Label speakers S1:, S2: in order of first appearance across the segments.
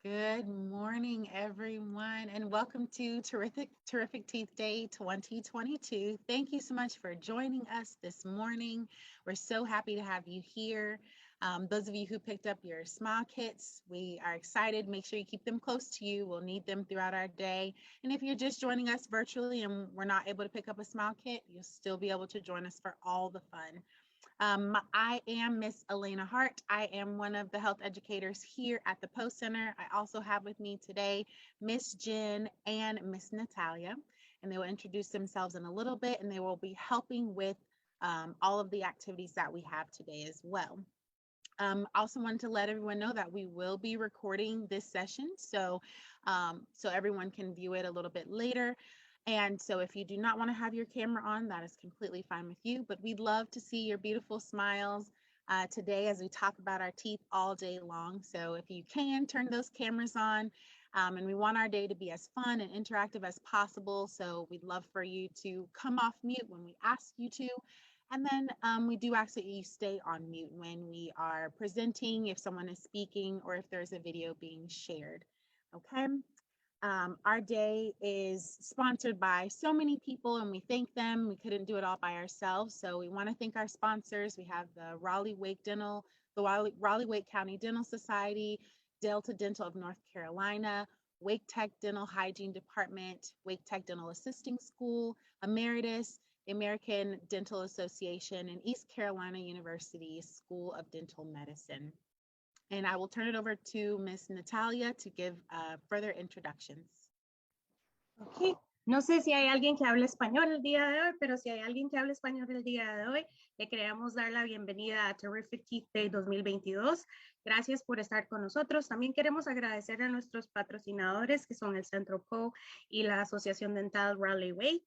S1: Good morning, everyone, and welcome to Terrific Teeth Day 2022. Thank you so much for joining us this morning. We're so happy to have you here. Those of you who picked up your smile kits, we are excited. Make sure you keep them close to you. We'll need them throughout our day. And if you're just joining us virtually and we're not able to pick up a smile kit, you'll still be able to join us for all the fun. I am Miss Elena Hart. I am one of the health educators here at the Poe Center. I also have with me today Miss Jen and Miss Natalia, and they will introduce themselves in a little bit, and they will be helping with all of the activities that we have today as well. Also wanted to let everyone know that we will be recording this session, so everyone can view it a little bit later. And so if you do not want to have your camera on, that is completely fine with you, but we'd love to see your beautiful smiles today as we talk about our teeth all day long. So if you can, turn those cameras on, and we want our day to be as fun and interactive as possible. So we'd love for you to come off mute when we ask you to. And then we do ask that you stay on mute when we are presenting, if someone is speaking, or if there's a video being shared. Okay. Our day is sponsored by so many people, and we thank them. We couldn't do it all by ourselves, so we want to thank our sponsors. We have the Raleigh-Wake County Dental Society, Delta Dental of North Carolina, Wake Tech Dental Hygiene Department, Wake Tech Dental Assisting School, Emeritus, the American Dental Association, and East Carolina University School of Dental Medicine. And I will turn it over to Miss Natalia to give further introductions.
S2: Okay. No sé si hay alguien que hable español el día de hoy, pero si hay alguien que hable español el día de hoy, le queremos dar la bienvenida a Terrific Teeth Day 2022. Gracias por estar con nosotros. También queremos agradecer a nuestros patrocinadores, que son el Centro Poe y la Asociación Dental Raleigh-Wake.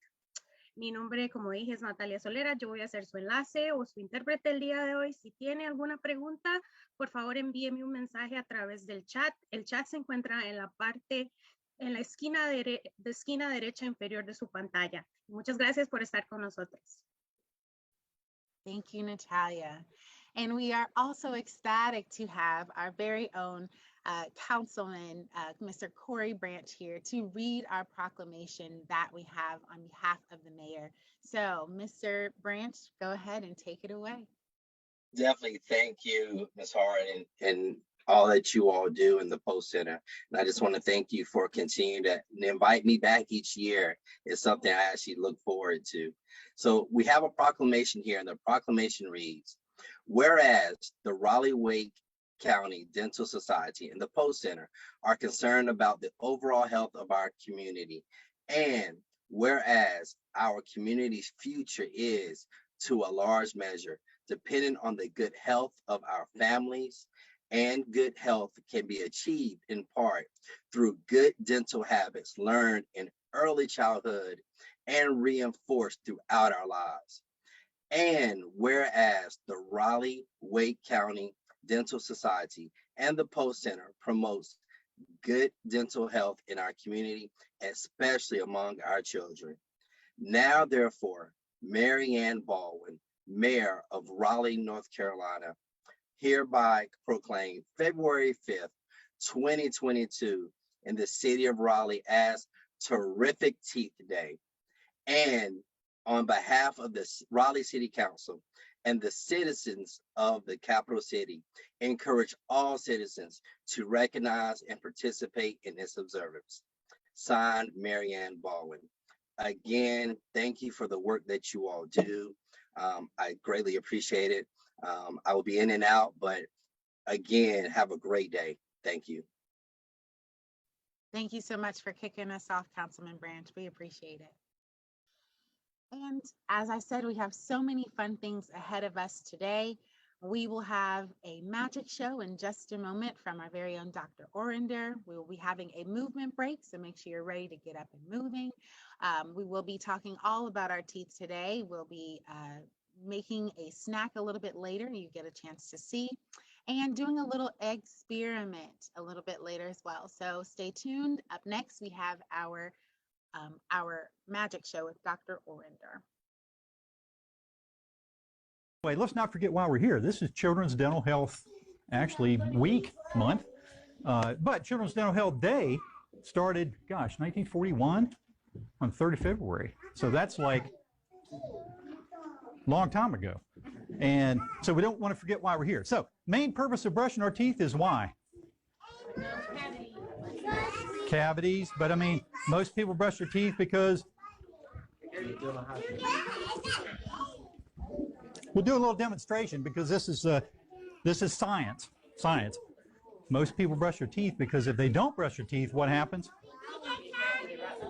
S2: Mi nombre, como dije, es Natalia Solera. Yo voy a ser su enlace o su intérprete el día de hoy. Si tiene alguna pregunta, por favor envíeme un mensaje a través del chat. El chat se encuentra en la esquina derecha inferior de su pantalla. Muchas gracias por estar con nosotros.
S1: Thank you, Natalia. And we are also ecstatic to have our very own Councilman, Mr. Corey Branch here to read our proclamation that we have on behalf of the mayor. So, Mr. Branch, go ahead and take it away.
S3: Definitely. Thank you, Ms. Hart, and all that you all do in the Poe Center. And I just want to thank you for continuing to invite me back each year. It's something I actually look forward to. So we have a proclamation here, and the proclamation reads, whereas the Raleigh-Wake County Dental Society and the Poe Center are concerned about the overall health of our community, and whereas our community's future is, to a large measure, dependent on the good health of our families, and good health can be achieved in part through good dental habits learned in early childhood and reinforced throughout our lives. And whereas the Raleigh-Wake County Dental Society and the Poe Center promotes good dental health in our community, especially among our children. Now, therefore, Mary Ann Baldwin, Mayor of Raleigh, North Carolina, hereby proclaim February 5th, 2022 in the city of Raleigh as Terrific Teeth Day. And on behalf of the Raleigh City Council and the citizens of the capital city, encourage all citizens to recognize and participate in this observance. Signed, Mary Ann Baldwin. Again, thank you for the work that you all do. I greatly appreciate it. I will be in and out, but again, have a great day. Thank you.
S1: Thank you so much for kicking us off, Councilman Branch. We appreciate it. And as I said, we have so many fun things ahead of us today. We will have a magic show in just a moment from our very own Dr. Orender. We will be having a movement break, so make sure you're ready to get up and moving. We will be talking all about our teeth today. We'll be making a snack a little bit later, you get a chance to see, and doing a little experiment a little bit later as well. So stay tuned. Up next, we have our magic show with Dr. Orender.
S4: Let's not forget why we're here. This is Children's Dental Health, actually, month. But Children's Dental Health Day started, gosh, 1941 on 3rd of February. So that's like a long time ago. And so we don't want to forget why we're here. So main purpose of brushing our teeth is why? Cavities. But I mean, most people brush their teeth because we'll do a little demonstration because this is science. Science. Most people brush their teeth because if they don't brush their teeth, what happens?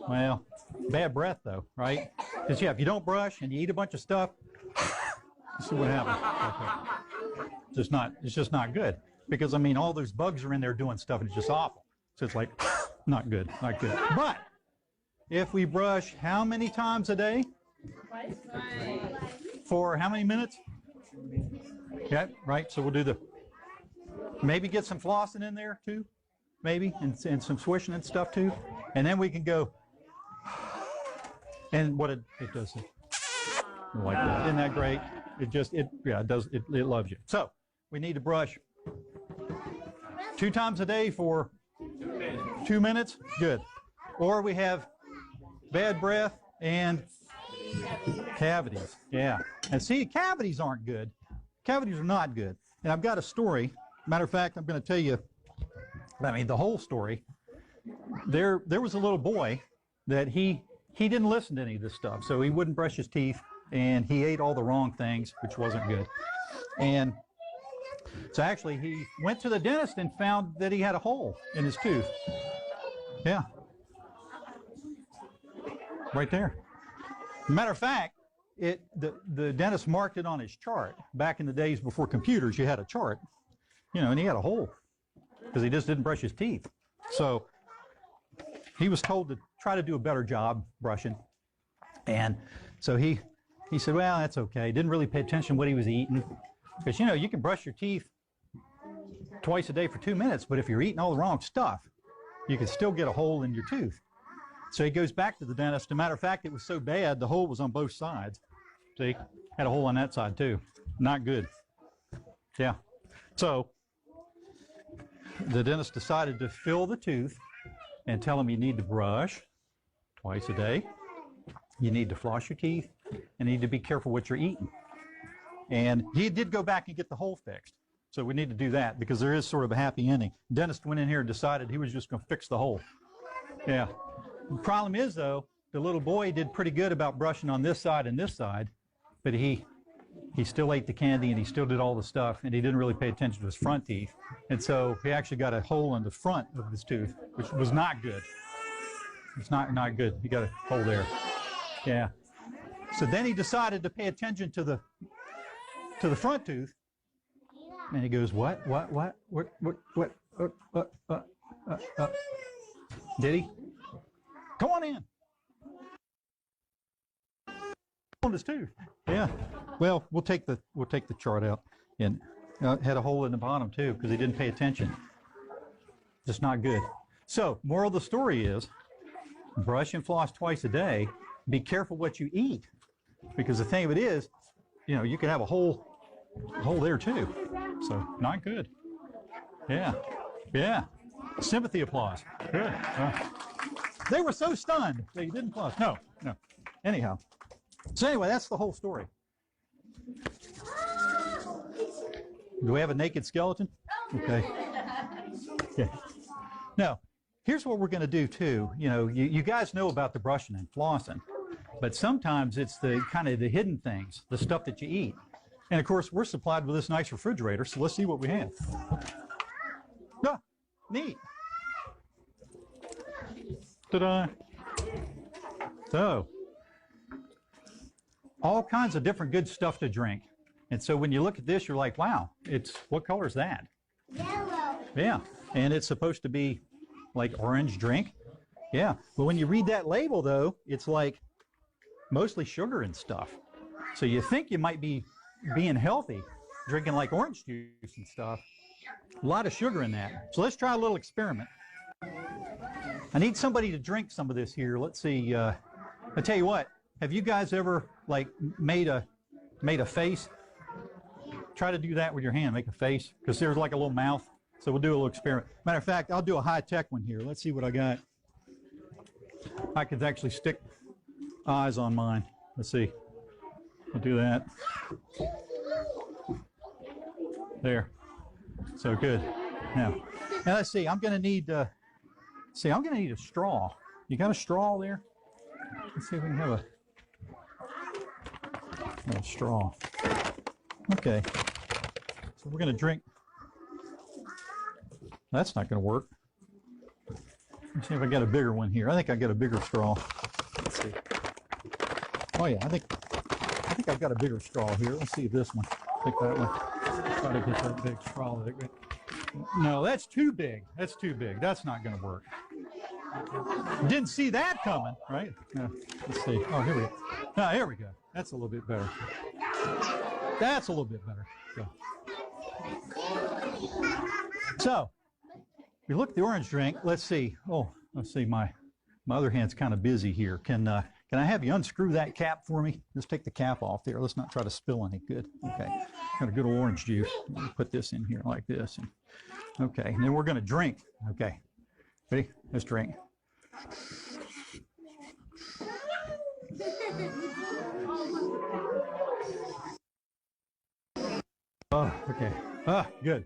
S4: Well, bad breath though, right? Because yeah, if you don't brush and you eat a bunch of stuff, see what happens. Okay. It's just not good. Because I mean, all those bugs are in there doing stuff and it's just awful. So it's like, not good, not good. But if we brush how many times a day? For how many minutes? Yeah, right. So we'll do maybe get some flossing in there too, maybe, and some swishing and stuff too. And then we can go, and what it does, like that. Isn't that great? It loves you. So we need to brush 2 times a day for 2 minutes. Good. Or we have bad breath and cavities. Yeah. And see, cavities aren't good. Cavities are not good. And I've got a story. Matter of fact, I'm going to tell you, I mean, the whole story. There was a little boy that he didn't listen to any of this stuff. So he wouldn't brush his teeth and he ate all the wrong things, which wasn't good. And so actually he went to the dentist and found that he had a hole in his tooth. Yeah. Right there. Matter of fact, the dentist marked it on his chart. Back in the days before computers, you had a chart, and he had a hole because he just didn't brush his teeth. So he was told to try to do a better job brushing. And so he said, well, that's okay. He didn't really pay attention to what he was eating. Because, you can brush your teeth twice a day for 2 minutes, but if you're eating all the wrong stuff, you can still get a hole in your tooth. So he goes back to the dentist. As a matter of fact, it was so bad, the hole was on both sides. See, had a hole on that side too. Not good. Yeah. So the dentist decided to fill the tooth and tell him you need to brush twice a day. You need to floss your teeth and you need to be careful what you're eating. And he did go back and get the hole fixed. So we need to do that because there is sort of a happy ending. The dentist went in here and decided he was just going to fix the hole. Yeah. The problem is, though, the little boy did pretty good about brushing on this side and this side, but he still ate the candy and he still did all the stuff, and he didn't really pay attention to his front teeth. And so he actually got a hole in the front of his tooth, which was not good. It's not good. He got a hole there. Yeah. So then he decided to pay attention to the front tooth, and he goes, what? Did he? Come on in. On his tooth. Yeah. Well, we'll take the chart out, and had a hole in the bottom too because he didn't pay attention. Just not good. So, moral of the story is, brush and floss twice a day. Be careful what you eat, because the thing of it is, you can have a hole there too. So, not good. Yeah. Yeah. Sympathy applause. Good. They were so stunned they didn't applause. No. Anyhow. So anyway, that's the whole story. Do we have a naked skeleton? Okay. Yeah. Now, here's what we're going to do too. You guys know about the brushing and flossing, but sometimes it's the kind of the hidden things, the stuff that you eat. And of course, we're supplied with this nice refrigerator, so let's see what we have. Ah, neat. Ta-da. So, all kinds of different good stuff to drink. And so when you look at this, you're like, wow, what color is that?
S5: Yellow.
S4: Yeah, and it's supposed to be like orange drink. Yeah, but when you read that label, though, it's like mostly sugar and stuff. So you think you might be being healthy, drinking like orange juice and stuff. A lot of sugar in that. So let's try a little experiment. I need somebody to drink some of this here. Let's see. I tell you what. Have you guys ever made a face? Try to do that with your hand. Make a face, because there's like a little mouth. So we'll do a little experiment. Matter of fact, I'll do a high-tech one here. Let's see what I got. I could actually stick eyes on mine. Let's see. I'll do that. There. So good. Now let's see. I'm going to need. I'm going to need a straw. You got a straw there? Let's see if we can have a straw. Okay. So we're going to drink. That's not going to work. Let's see if I got a bigger one here. I think I got a bigger straw. Let's see. Oh yeah, I think I've got a bigger straw here. Let's see if this one. Take that one. Try to get that big straw. No, that's too big. That's too big. That's not going to work. Didn't see that coming, right? Let's see. Oh, here we go. Oh, here we go. That's a little bit better. That's a little bit better. So, if you look at the orange drink, let's see. Oh, let's see. My other hand's kind of busy here. Can I have you unscrew that cap for me? Just take the cap off there. Let's not try to spill any. Good. Okay. Got a good orange juice. Put this in here like this. Okay. And then we're going to drink. Okay. Ready? Let's drink. Oh, okay. Ah, good.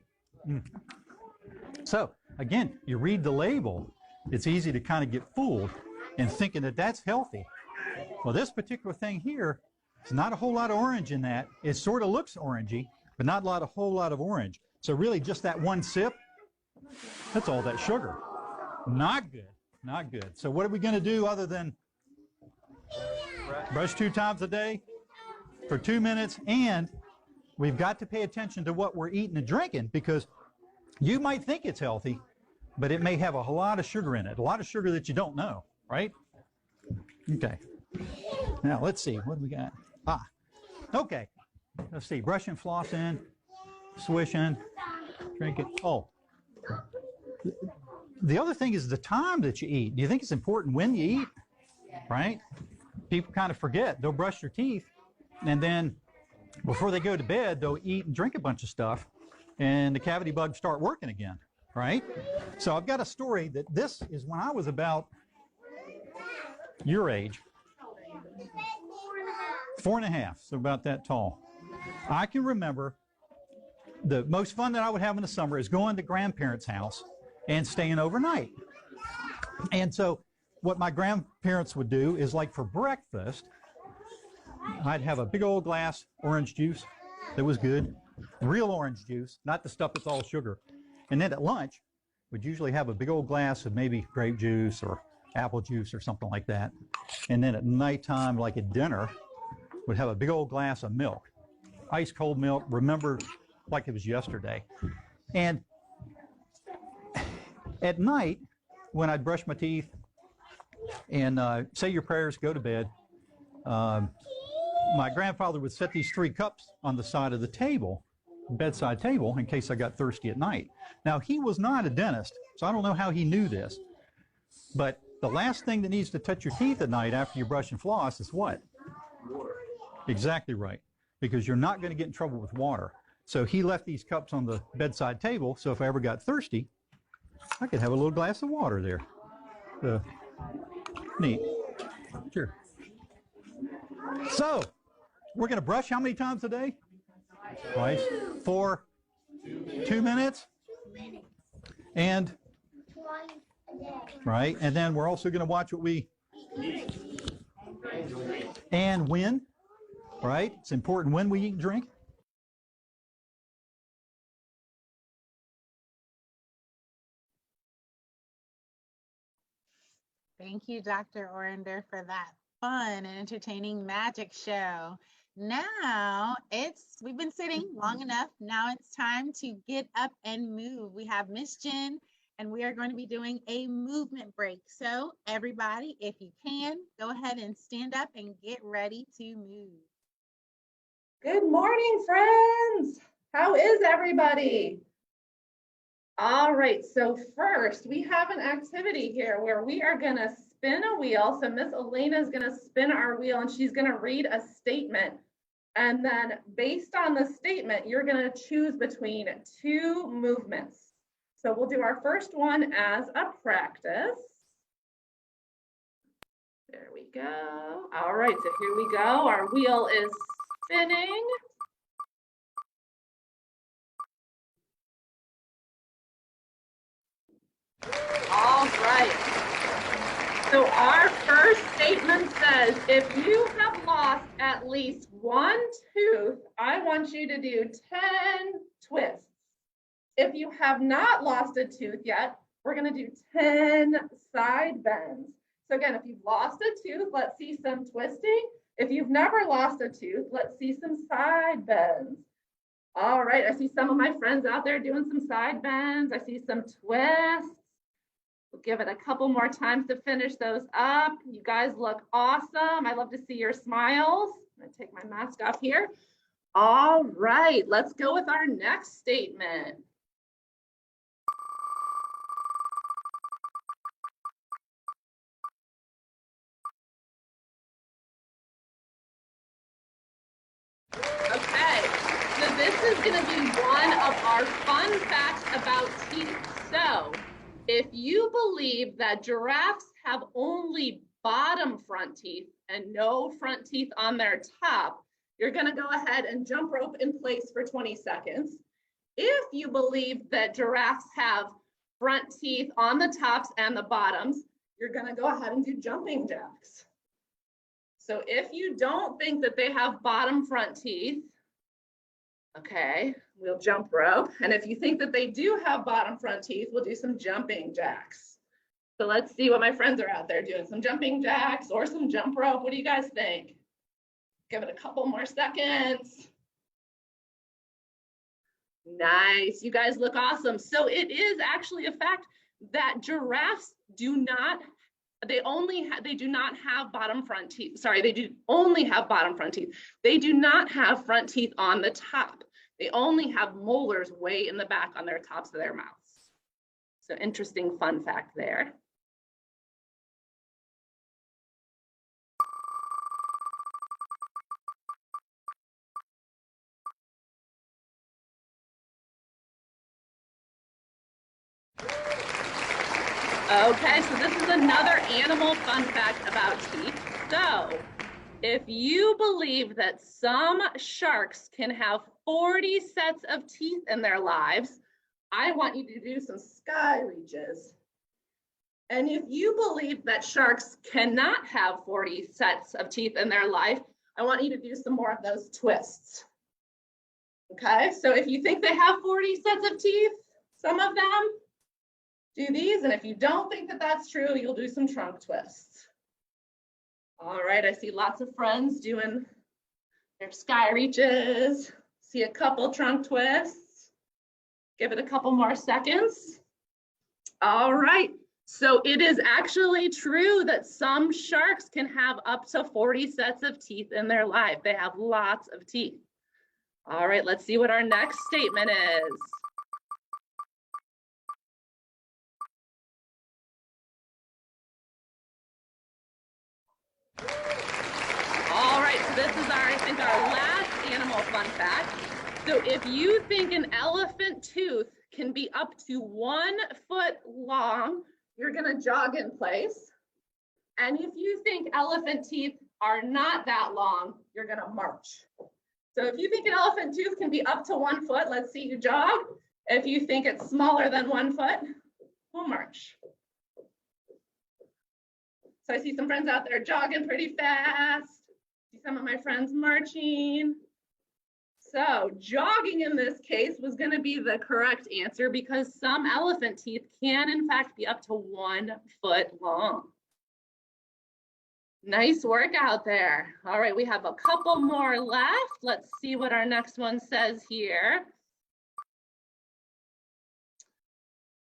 S4: So, again, you read the label. It's easy to kind of get fooled in thinking that that's healthy. Well, this particular thing here, there's not a whole lot of orange in that. It sort of looks orangey, but not a whole lot of orange. So really just that one sip, that's all that sugar. Not good, not good. So what are we going to do other than brush 2 times a day for 2 minutes? And we've got to pay attention to what we're eating and drinking, because you might think it's healthy, but it may have a lot of sugar in it, a lot of sugar that you don't know, right? Okay. Now, let's see. What do we got? Okay. Let's see. Brushing, flossing, swishing, drinking. Oh. The other thing is the time that you eat. Do you think it's important when you eat? Right? People kind of forget. They'll brush their teeth, and then before they go to bed, they'll eat and drink a bunch of stuff, and the cavity bugs start working again, right? So I've got a story that this is when I was about your age. 4.5, so about that tall. I can remember the most fun that I would have in the summer is going to grandparents' house and staying overnight. And so what my grandparents would do is, like, for breakfast, I'd have a big old glass orange juice that was good, real orange juice, not the stuff that's all sugar. And then at lunch, we'd usually have a big old glass of maybe grape juice or apple juice or something like that. And then at nighttime, like at dinner, we'd have a big old glass of milk, ice cold milk, remember like it was yesterday. And at night, when I'd brush my teeth and say your prayers, go to bed, my grandfather would set these 3 cups on the side of the table, bedside table, in case I got thirsty at night. Now, he was not a dentist, so I don't know how he knew this, but the last thing that needs to touch your teeth at night after you brush and floss is what? Water. Exactly right, because you're not going to get in trouble with water. So he left these cups on the bedside table, so if I ever got thirsty, I could have a little glass of water there. Neat. Sure. So, we're going to brush how many times a day? Twice. For 2 minutes? And? Right, and then we're also going to watch what we and when, right? It's important when we eat and drink.
S1: Thank you, Dr. Orender, for that fun and entertaining magic show. Now we've been sitting long enough. Now it's time to get up and move. We have Miss Jen, and we are going to be doing a movement break. So everybody, if you can, go ahead and stand up and get ready to move.
S5: Good morning, friends. How is everybody? All right, so first we have an activity here where we are gonna spin a wheel. So Miss Elena is gonna spin our wheel and she's gonna read a statement. And then based on the statement, you're gonna choose between 2 movements. So we'll do our first one as a practice. There we go. All right, so here we go. Our wheel is spinning. All right. So our first statement says, if you have lost at least one tooth, I want you to do 10 twists. If you have not lost a tooth yet, we're going to do 10 side bends. So again, if you've lost a tooth, let's see some twisting. If you've never lost a tooth, let's see some side bends. All right, I see some of my friends out there doing some side bends. I see some twists. We'll give it a couple more times to finish those up. You guys look awesome. I love to see your smiles. I'm gonna take my mask off here. All right, let's go with our next statement. Okay, so this is going to be one of our fun facts about teeth. So if you believe that giraffes have only bottom front teeth and no front teeth on their top, you're going to go ahead and jump rope in place for 20 seconds. If you believe that giraffes have front teeth on the tops and the bottoms, you're going to go ahead and do jumping jacks. So if you don't think that they have bottom front teeth, okay, we'll jump rope. And if you think that they do have bottom front teeth, we'll do some jumping jacks. So let's see what my friends are out there doing. Some jumping jacks or some jump rope. What do you guys think? Give it a couple more seconds. Nice, you guys look awesome. So it is actually a fact that giraffes do not have bottom front teeth. Sorry, they do only have bottom front teeth. They do not have front teeth on the top. They only have molars way in the back on their tops of their mouths. So interesting fun fact there. Okay, so this is another animal fun fact about teeth. So if you believe that some sharks can have 40 sets of teeth in their lives, I want you to do some sky reaches. And if you believe that sharks cannot have 40 sets of teeth in their life, I want you to do some more of those twists. Okay, so if you think they have 40 sets of teeth, some of them, do these, and if you don't think that that's true, you'll do some trunk twists. All right, I see lots of friends doing their sky reaches. See a couple trunk twists. Give it a couple more seconds. All right, so it is actually true that some sharks can have up to 40 sets of teeth in their life. They have lots of teeth. All right, let's see what our next statement is. All right, so this is I think our last animal fun fact. So if you think an elephant tooth can be up to 1 foot long, you're gonna jog in place. And if you think elephant teeth are not that long, you're gonna march. So if you think an elephant tooth can be up to 1 foot, let's see you jog. If you think it's smaller than 1 foot, we'll march. So I see some friends out there jogging pretty fast. See some of my friends marching. So jogging in this case was going to be the correct answer because some elephant teeth can in fact be up to 1 foot long. Nice work out there. All right, we have a couple more left. Let's see what our next one says here.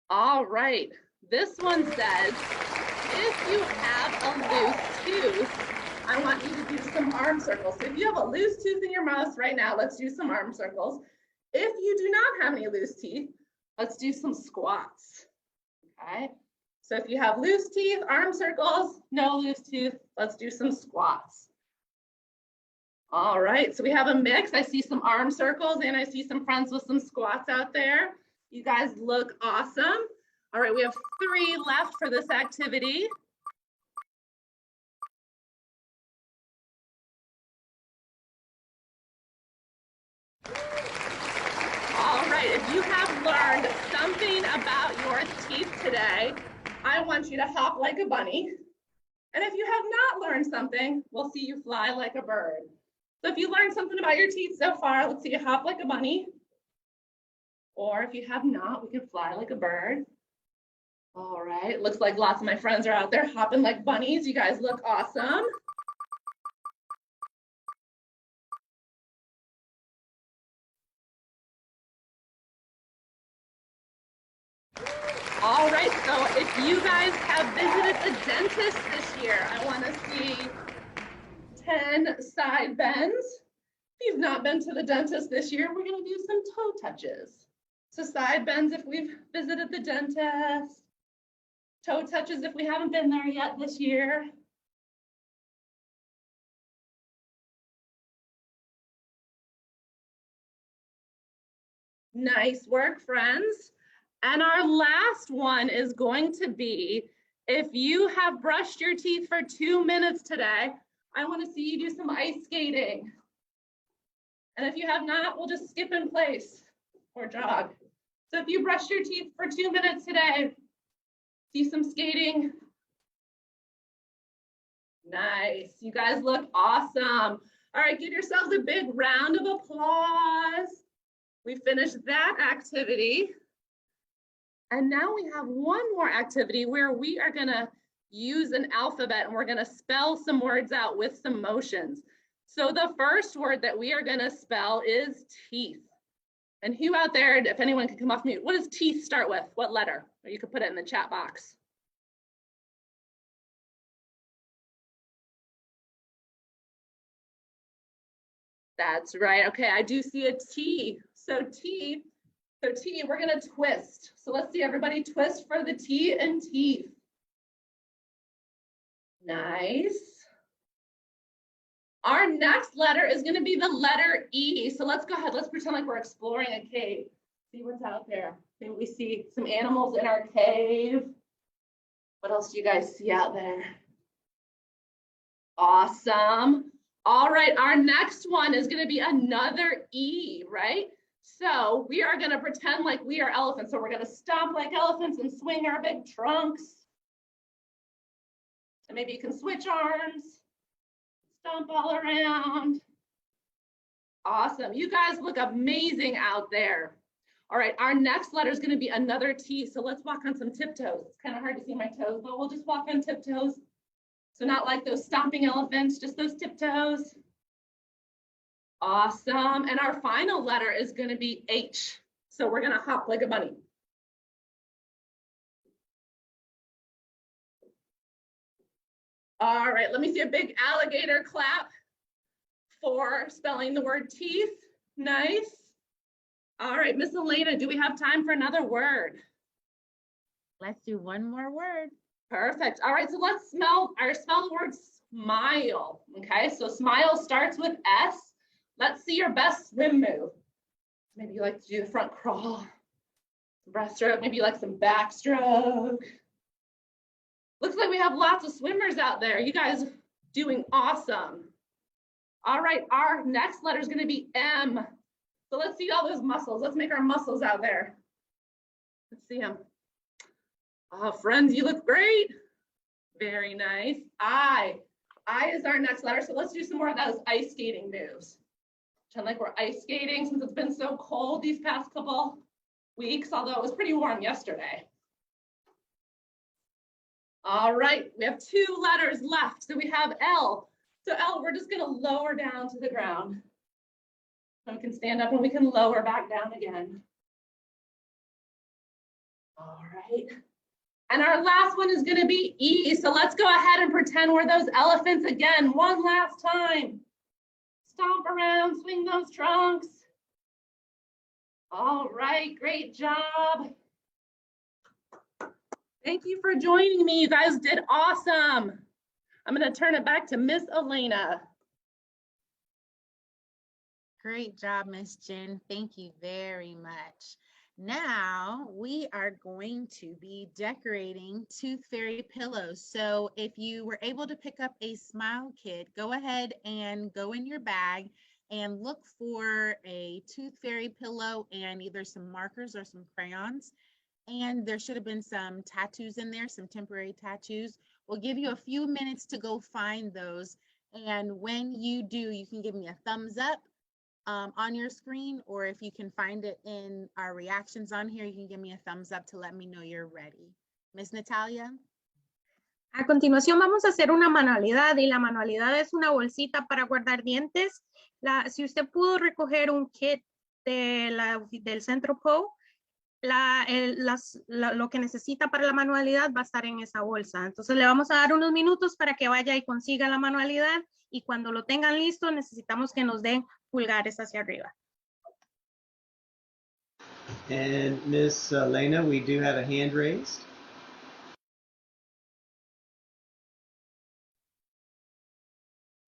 S5: All right, this one says, if you have a loose tooth, I want you to do some arm circles. So if you have a loose tooth in your mouth right now, let's do some arm circles. If you do not have any loose teeth, let's do some squats, okay? So if you have loose teeth, arm circles, no loose tooth, let's do some squats. All right, so we have a mix. I see some arm circles and I see some friends with some squats out there. You guys look awesome. All right, we have 3 left for this activity. All right, if you have learned something about your teeth today, I want you to hop like a bunny. And if you have not learned something, we'll see you fly like a bird. So if you learned something about your teeth so far, let's see you hop like a bunny. Or if you have not, we can fly like a bird. All right, looks like lots of my friends are out there hopping like bunnies. You guys look awesome. All right, so if you guys have visited the dentist this year, I want to see 10 side bends. If you've not been to the dentist this year, we're going to do some toe touches. So side bends if we've visited the dentist, toe touches if we haven't been there yet this year. Nice work, friends. And our last one is going to be, if you have brushed your teeth for 2 minutes today, I want to see you do some ice skating. And if you have not, we'll just skip in place or jog. So if you brushed your teeth for 2 minutes today, see some skating. Nice, you guys look awesome. All right, give yourselves a big round of applause. We finished that activity. And now we have one more activity where we are gonna use an alphabet and we're gonna spell some words out with some motions. So the first word that we are gonna spell is teeth. And who out there, if anyone can come off mute, what does teeth start with? What letter? Or you could put it in the chat box. That's right, okay, I do see a T. So T, we're gonna twist. So let's see everybody twist for the T and teeth. Nice. Our next letter is gonna be the letter E. So let's go ahead, let's pretend like we're exploring a cave. See what's out there. Maybe we see some animals in our cave. What else do you guys see out there? Awesome. All right, our next one is gonna be another E, right? So we are gonna pretend like we are elephants. So we're gonna stomp like elephants and swing our big trunks. And maybe you can switch arms, stomp all around. Awesome, you guys look amazing out there. All right, our next letter is gonna be another T. So let's walk on some tiptoes. It's kind of hard to see my toes, but we'll just walk on tiptoes. So not like those stomping elephants, just those tiptoes. Awesome, and our final letter is gonna be H. So we're gonna hop like a bunny. All right, let me see a big alligator clap for spelling the word teeth. Nice. All right, Miss Elena, do we have time for another word?
S1: Let's do one more word.
S5: Perfect. All right, so let's spell the word smile. Okay, so smile starts with S. Let's see your best swim move. Maybe you like to do the front crawl, breaststroke, maybe you like some backstroke. Looks like we have lots of swimmers out there. You guys doing awesome. All right, our next letter is gonna be M. So let's see all those muscles. Let's make our muscles out there. Let's see them. Oh, friends, you look great. Very nice. I is our next letter. So let's do some more of those ice skating moves. Pretend like we're ice skating since it's been so cold these past couple weeks, although it was pretty warm yesterday. All right, we have 2 letters left. So we have L. So L, we're just gonna lower down to the ground. So we can stand up and we can lower back down again. All right. And our last one is gonna be E. So let's go ahead and pretend we're those elephants again, one last time. Stomp around, swing those trunks. All right, great job. Thank you for joining me. You guys did awesome. I'm gonna turn it back to Miss Elena.
S1: Great job, Miss Jen. Thank you very much. Now we are going to be decorating Tooth Fairy pillows. So if you were able to pick up a smile kit, go ahead and go in your bag and look for a Tooth Fairy pillow and either some markers or some crayons. And there should have been some tattoos in there, some temporary tattoos. We'll give you a few minutes to go find those. And when you do, you can give me a thumbs up on your screen, or if you can find it in our reactions on here, you can give me a thumbs up to let me know you're ready. Miss Natalia?
S2: A continuación vamos a hacer una manualidad y la manualidad es una bolsita para guardar dientes. Si usted pudo recoger un kit del centro Poe, lo que necesita para la manualidad va a estar en esa bolsa. Entonces le vamos a dar unos minutos para que vaya y consiga la manualidad y cuando lo tengan listo necesitamos que nos den pulgares hacia arriba.
S6: And Miss Lena, we do have a hand raised.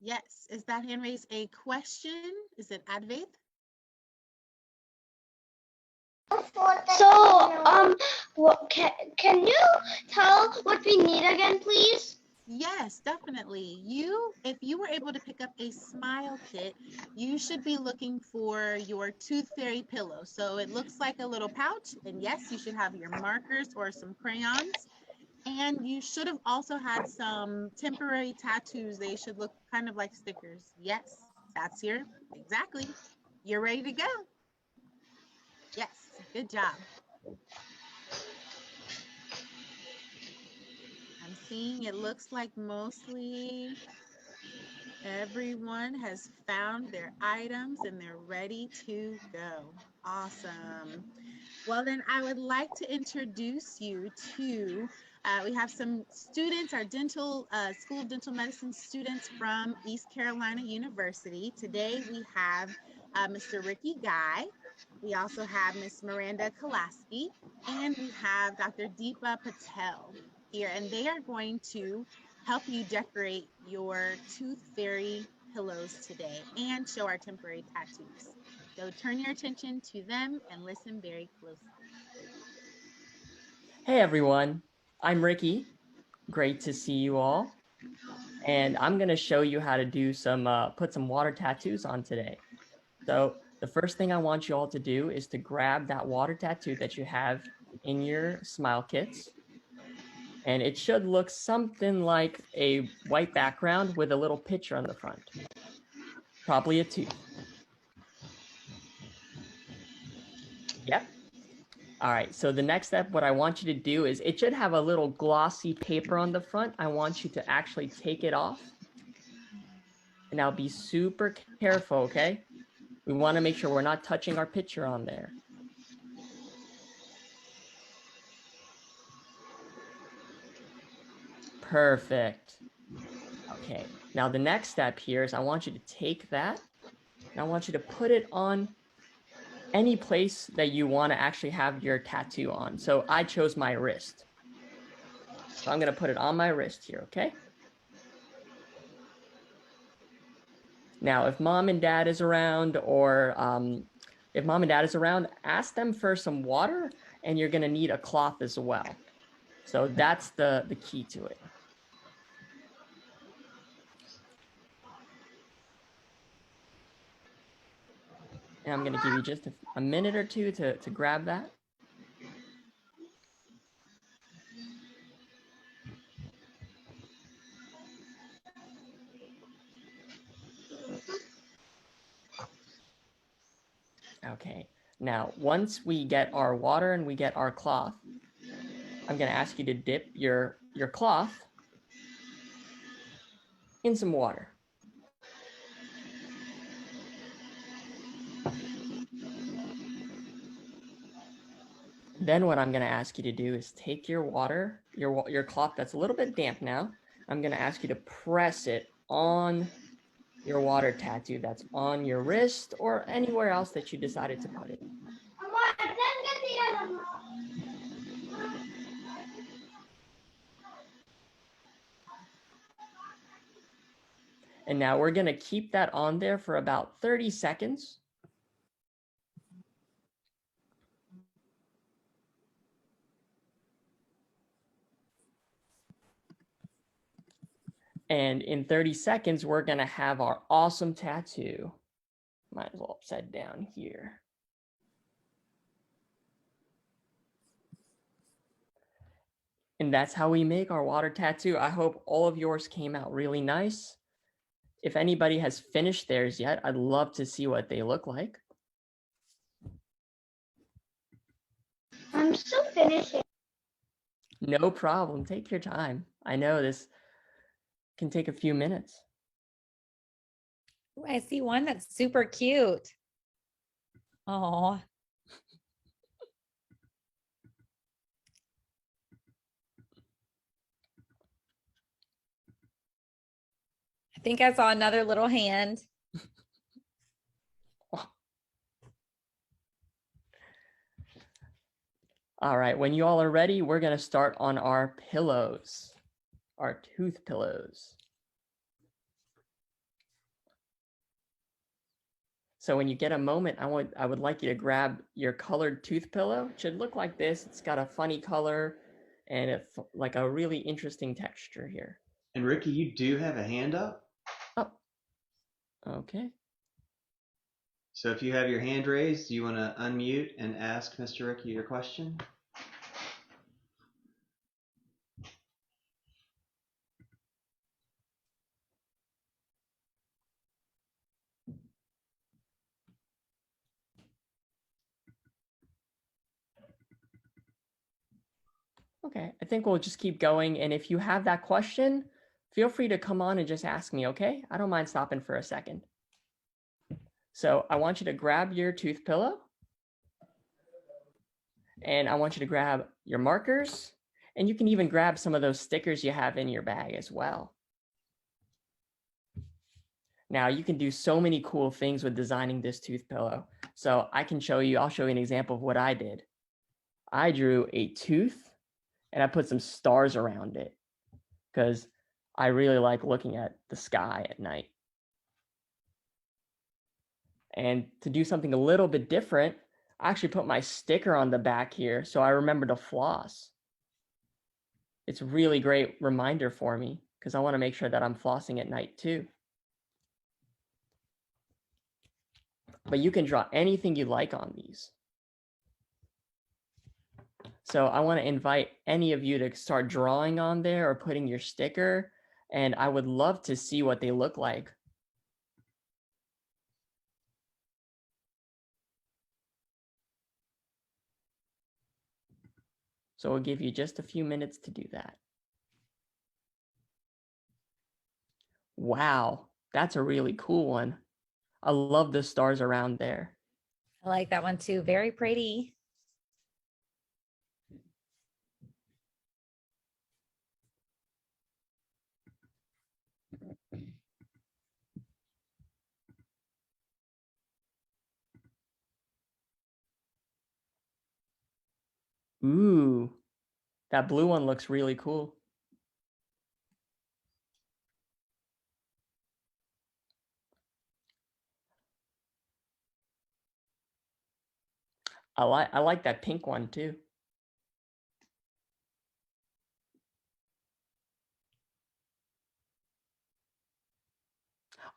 S1: Yes, is that hand raised a question? Is it Advaith?
S7: So, can you tell what we need again, please?
S1: Yes, definitely. If you were able to pick up a smile kit, you should be looking for your Tooth Fairy pillow. So it looks like a little pouch, and yes, you should have your markers or some crayons. And you should have also had some temporary tattoos. They should look kind of like stickers. Yes, that's here. Exactly. You're ready to go. Yes, good job. I'm seeing it looks like mostly everyone has found their items and they're ready to go. Awesome. Well, then I would like to introduce you to, we have some students, our School of Dental Medicine students from East Carolina University. Today we have Mr. Ricky Guy. We also have Miss Miranda Kolaski, and we have Dr. Deepa Patel here, and they are going to help you decorate your Tooth Fairy pillows today and show our temporary tattoos. So turn your attention to them and listen very closely.
S8: Hey everyone, I'm Ricky. Great to see you all. And I'm gonna show you how to do put some water tattoos on today. So the first thing I want you all to do is to grab that water tattoo that you have in your smile kits. And it should look something like a white background with a little picture on the front. Probably a tooth. Yep. All right, so the next step, what I want you to do is it should have a little glossy paper on the front. I want you to actually take it off. And now be super careful, okay? We want to make sure we're not touching our picture on there. Perfect. Okay, now the next step here is I want you to take that and I want you to put it on any place that you want to actually have your tattoo on. So I chose my wrist. So I'm going to put it on my wrist here, okay? Now, if mom and dad is around or if mom and dad is around, ask them for some water and you're going to need a cloth as well. So that's the key to it. And I'm going to give you just a minute or two to grab that. Okay, now once we get our water and we get our cloth, I'm going to ask you to dip your cloth in some water. Then what I'm going to ask you to do is take your water, your cloth that's a little bit damp now. I'm going to ask you to press it on your water tattoo that's on your wrist or anywhere else that you decided to put it. And now we're going to keep that on there for about 30 seconds. And in 30 seconds, we're gonna have our awesome tattoo. Might as well upside down here. And that's how we make our water tattoo. I hope all of yours came out really nice. If anybody has finished theirs yet, I'd love to see what they look like.
S7: I'm still finishing.
S8: No problem. Take your time. I know this can take a few minutes.
S9: Ooh, I see one that's super cute. Oh. I think I saw another little hand.
S8: All right, when you all are ready, we're going to start on our pillows, our tooth pillows. So when you get a moment, I would like you to grab your colored tooth pillow. It should look like this. It's got a funny color and it's like a really interesting texture here.
S6: And Ricky, you do have a hand up.
S8: Oh, okay.
S6: So if you have your hand raised, do you want to unmute and ask Mr. Ricky your question?
S8: Okay, I think we'll just keep going. And if you have that question, feel free to come on and just ask me, okay? I don't mind stopping for a second. So I want you to grab your tooth pillow. And I want you to grab your markers. And you can even grab some of those stickers you have in your bag as well. Now you can do so many cool things with designing this tooth pillow. So I'll show you an example of what I did. I drew a tooth and I put some stars around it because I really like looking at the sky at night. And to do something a little bit different, I actually put my sticker on the back here so I remember to floss. It's a really great reminder for me because I want to make sure that I'm flossing at night too. But you can draw anything you like on these. So I want to invite any of you to start drawing on there or putting your sticker, and I would love to see what they look like. So we'll give you just a few minutes to do that. Wow, that's a really cool one. I love the stars around there.
S9: I like that one too. Very pretty.
S8: Ooh, that blue one looks really cool. I like that pink one too.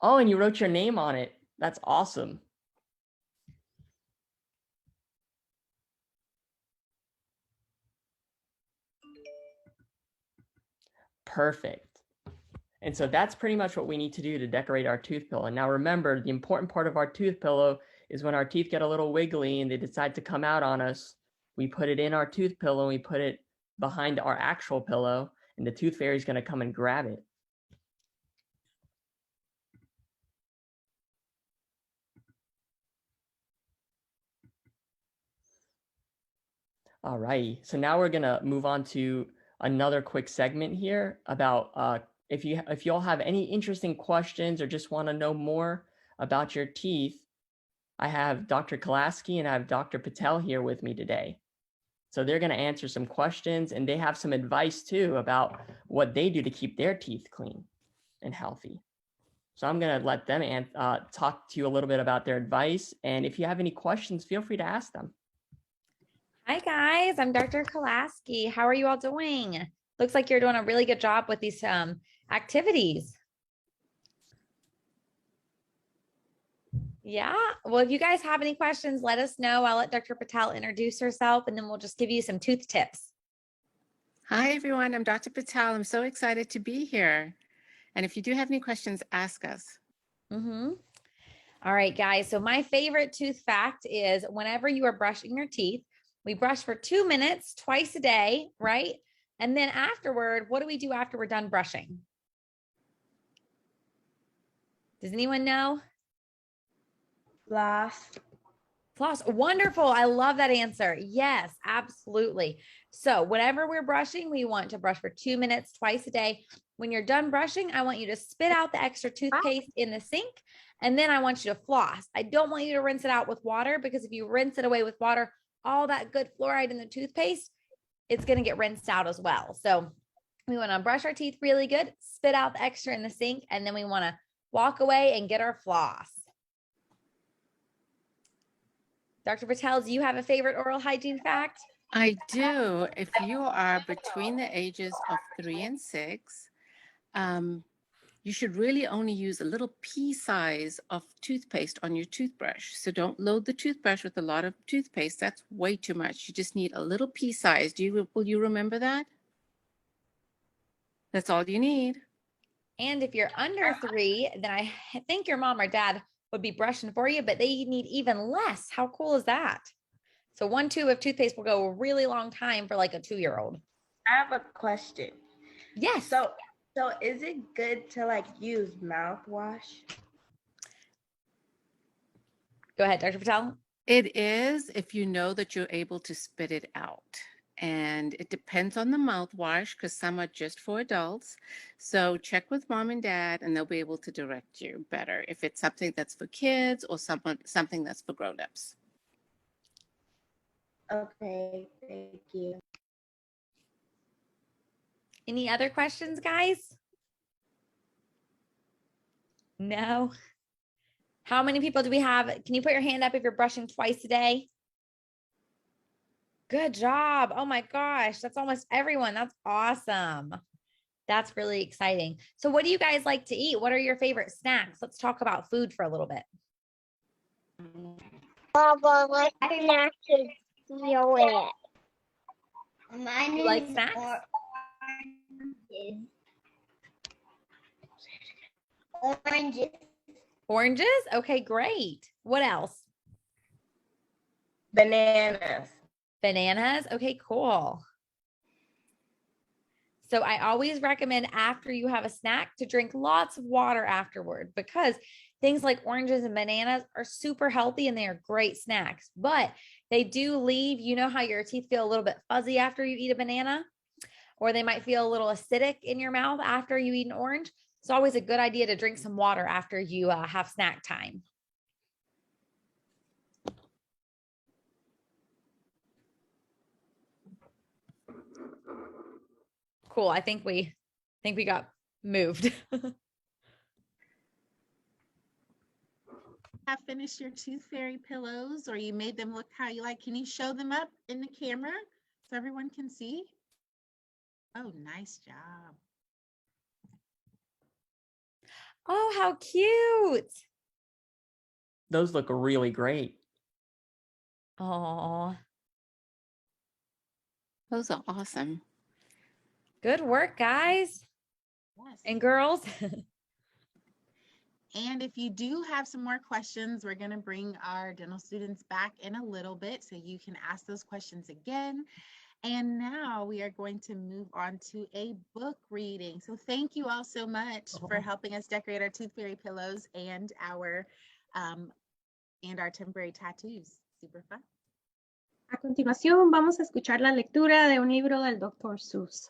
S8: Oh, and you wrote your name on it. That's awesome. Perfect. And so that's pretty much what we need to do to decorate our tooth pillow. Now remember, the important part of our tooth pillow is when our teeth get a little wiggly and they decide to come out on us, we put it in our tooth pillow and we put it behind our actual pillow, and the tooth fairy is going to come and grab it. All righty. So now we're going to move on to another quick segment here about if you all have any interesting questions or just want to know more about your teeth, I have Dr. Kolaski and I have Dr. Patel here with me today. So they're going to answer some questions, and they have some advice too about what they do to keep their teeth clean and healthy. So I'm going to let them talk to you a little bit about their advice. And if you have any questions, feel free to ask them.
S9: Hi guys, I'm Dr. Kolaski. How are you all doing? Looks like you're doing a really good job with these activities. Yeah. Well, if you guys have any questions, let us know. I'll let Dr. Patel introduce herself and then we'll just give you some tooth tips.
S10: Hi, everyone. I'm Dr. Patel. I'm so excited to be here. And if you do have any questions, ask us.
S9: All right, guys. So my favorite tooth fact is whenever you are brushing your teeth, we brush for 2 minutes twice a day, right? And then afterward, what do we do after we're done brushing? Does anyone know?
S7: Floss.
S9: Floss. Wonderful. I love that answer. Yes, absolutely. So whenever we're brushing, we want to brush for 2 minutes twice a day. When you're done brushing, I want you to spit out the extra toothpaste in the sink, and then I want you to floss. I don't want you to rinse it out with water because if you rinse it away with water, all that good fluoride in the toothpaste, it's going to get rinsed out as well. So we want to brush our teeth really good, spit out the extra in the sink, and then we want to walk away and get our floss. Dr. Patel, do you have a favorite oral hygiene fact?
S10: I do. If you are between the ages of 3 and 6, you should really only use a little pea size of toothpaste on your toothbrush. So don't load the toothbrush with a lot of toothpaste. That's way too much. You just need a little pea size. Will you remember that? That's all you need.
S9: And if you're under 3, then I think your mom or dad would be brushing for you, but they need even less. How cool is that? So 1 tube of toothpaste will go a really long time for like a 2-year-old.
S7: I have a question.
S9: Yes.
S7: So is it good to like use mouthwash?
S9: Go ahead, Dr. Patel.
S10: It is if you know that you're able to spit it out. And it depends on the mouthwash because some are just for adults. So check with mom and dad and they'll be able to direct you better if it's something that's for kids or something that's for grown-ups.
S7: Okay, thank you.
S9: Any other questions, guys? No. How many people do we have? Can you put your hand up if you're brushing twice a day? Good job. Oh my gosh, that's almost everyone. That's awesome. That's really exciting. So what do you guys like to eat? What are your favorite snacks? Let's talk about food for a little bit.
S7: What snack is you eat? Mine
S9: You like snacks?
S7: Oranges.
S9: Oranges? Okay, great. What else?
S7: Bananas.
S9: Bananas? Okay, cool. So I always recommend after you have a snack to drink lots of water afterward because things like oranges and bananas are super healthy and they are great snacks, but they do leave, you know how your teeth feel a little bit fuzzy after you eat a banana, or they might feel a little acidic in your mouth after you eat an orange. It's always a good idea to drink some water after you have snack time. Cool. I think we got moved.
S1: Have finished your tooth fairy pillows or you made them look how you like. Can you show them up in the camera so everyone can see? Oh, nice job.
S9: Oh, how cute.
S8: Those look really great.
S9: Oh,
S10: Those are awesome.
S9: good work, guys
S1: Yes.
S9: and girls.
S1: And if you do have some more questions, we're going to bring our dental students back in a little bit so you can ask those questions again. And now we are going to move on to a book reading. So thank you all so much for helping us decorate our tooth fairy pillows and our temporary tattoos. Super fun.
S2: A continuación, vamos a escuchar la lectura de un libro del Dr. Seuss.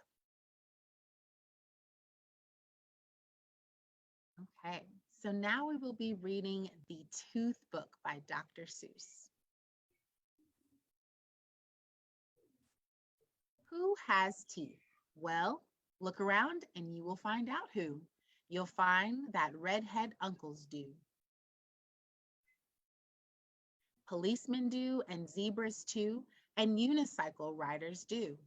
S1: Okay, so now we will be reading The Tooth Book by Dr. Seuss. Who has teeth? Well, look around and you will find out who. You'll find that redhead uncles do. Policemen do, and zebras too, and unicycle riders do.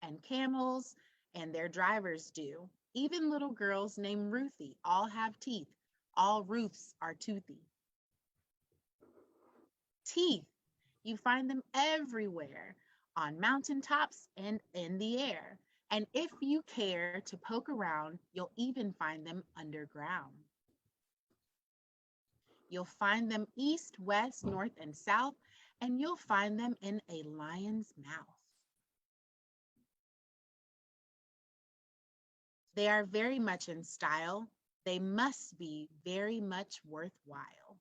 S1: And camels and their drivers do. Even little girls named Ruthie all have teeth. All Ruths are toothy. Teeth, you find them everywhere, on mountaintops and in the air. And if you care to poke around, you'll even find them underground. You'll find them east, west, north, and south, and you'll find them in a lion's mouth. They are very much in style. They must be very much worthwhile.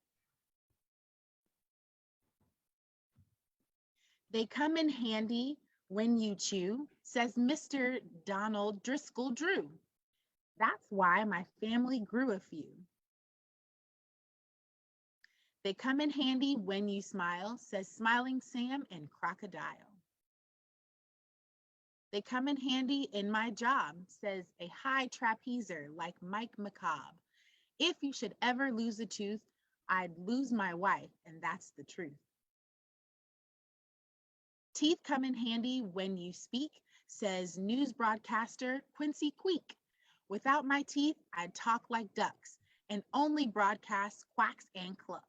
S1: They come in handy when you chew, says Mr. Donald Driscoll Drew. That's why my family grew a few. They come in handy when you smile, says Smiling Sam and Crocodile. They come in handy in my job, says a high trapezer like Mike McCobb. If you should ever lose a tooth, I'd lose my wife, and that's the truth. Teeth come in handy when you speak, says news broadcaster Quincy Queek. Without my teeth, I'd talk like ducks and only broadcast quacks and clucks.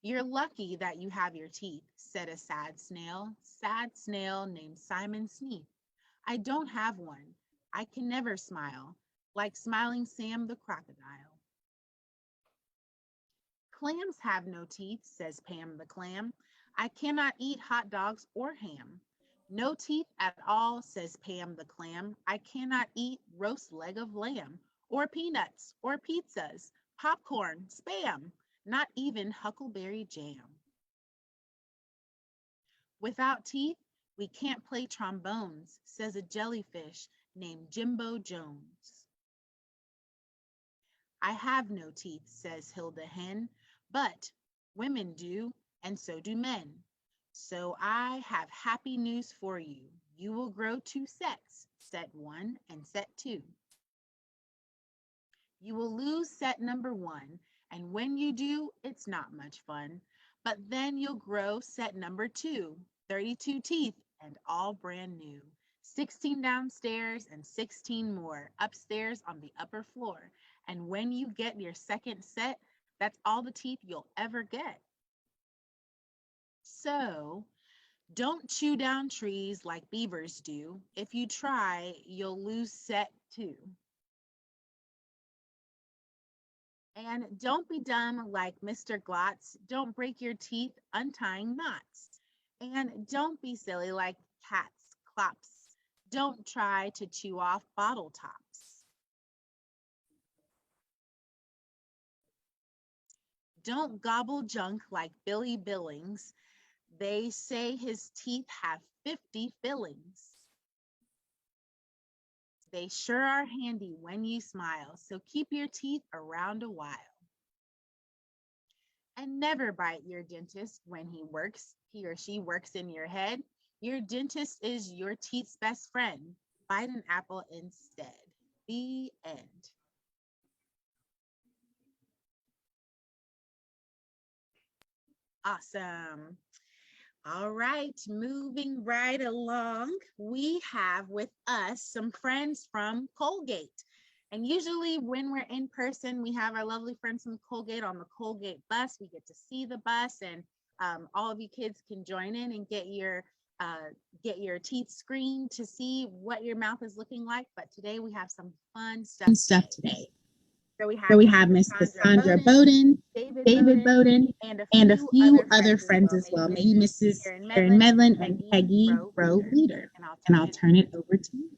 S1: You're lucky that you have your teeth, said a sad snail named Simon Sneath. I don't have one. I can never smile, like Smiling Sam the Crocodile. Clams have no teeth, says Pam the Clam. I cannot eat hot dogs or ham. No teeth at all, says Pam the Clam. I cannot eat roast leg of lamb, or peanuts, or pizzas, popcorn, Spam. Not even huckleberry jam. Without teeth, we can't play trombones, says a jellyfish named Jimbo Jones. I have no teeth, says Hilda Hen, but women do, and so do men. So I have happy news for you. You will grow 2 sets, set 1 and set 2. You will lose set number 1, and when you do, it's not much fun. But then you'll grow set number 2, 32 teeth and all brand new. 16 downstairs and 16 more upstairs on the upper floor. And when you get your second set, that's all the teeth you'll ever get. So don't chew down trees like beavers do. If you try, you'll lose set 2. And don't be dumb like Mr. Glotz. Don't break your teeth untying knots. And don't be silly like cats, Clops. Don't try to chew off bottle tops. Don't gobble junk like Billy Billings. They say his teeth have 50 fillings. They sure are handy when you smile, so keep your teeth around a while. And never bite your dentist when he or she works in your head. Your dentist is your teeth's best friend. Bite an apple instead. The end. Awesome. All right, moving right along, we have with us some friends from Colgate. And usually when we're in person, we have our lovely friends from Colgate on the Colgate Bus. We get to see the bus, and all of you kids can join in and get your teeth screened to see what your mouth is looking like. But today we have some fun stuff today. So we have Miss Cassandra Bowden, David Bowden, and a few other friends as well. Maybe Mrs. Karen Medlin and Peggy Rowe Leader. And I'll turn it over to you.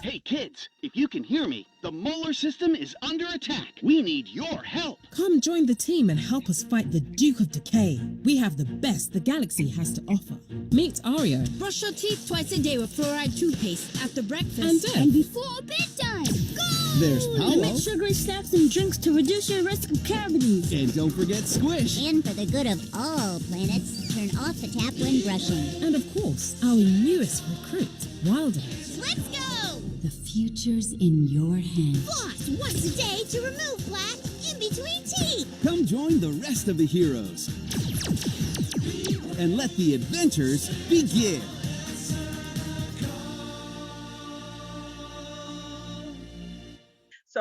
S11: Hey kids, if you can hear me, the molar system is under attack. We need your help.
S12: Come join the team and help us fight the Duke of Decay. We have the best the galaxy has to offer. Meet Aria.
S13: Brush your teeth twice a day with fluoride toothpaste after breakfast
S12: And Deb.
S13: and before bedtime. Go!
S11: There's Paolo.
S13: Make sugary snacks and drinks to reduce your risk of cavities.
S11: And don't forget Squish.
S14: And for the good of all planets, turn off the tap when brushing.
S12: And of course, our newest recruit, Wilder.
S13: Let's go!
S14: The future's in your hands.
S13: Floss once a day to remove plaque in between teeth.
S11: Come join the rest of the heroes. And let the adventures begin.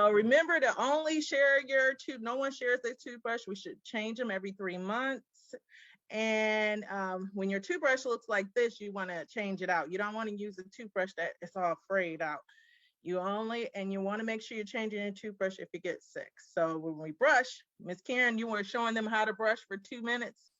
S5: So remember to only share your no one shares their toothbrush. We should change them every 3 months. And when your toothbrush looks like this, you want to change it out. You don't want to use a toothbrush that is all frayed out. You want to make sure you're changing your toothbrush if you get sick. So when we brush, Miss Karen, you were showing them how to brush for 2 minutes.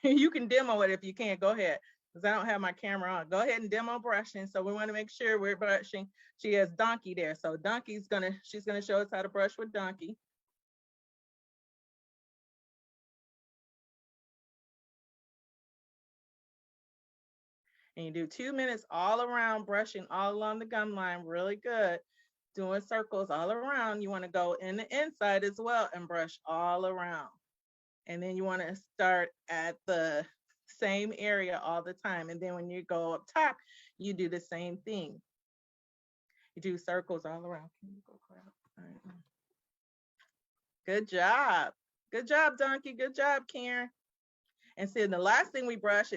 S5: You can demo it if you can. Go ahead, because I don't have my camera on. Go ahead and demo brushing. So we want to make sure we're brushing. She has Donkey there. So she's gonna show us how to brush with Donkey. And you do 2 minutes all around, brushing all along the gum line, really good. Doing circles all around. You want to go in the inside as well and brush all around. And then you want to start at the same area all the time. And then when you go up top, you do the same thing. You do circles all around. Can you go all right. Good job. Good job, Donkey. Good job, Karen. And so the last thing we brush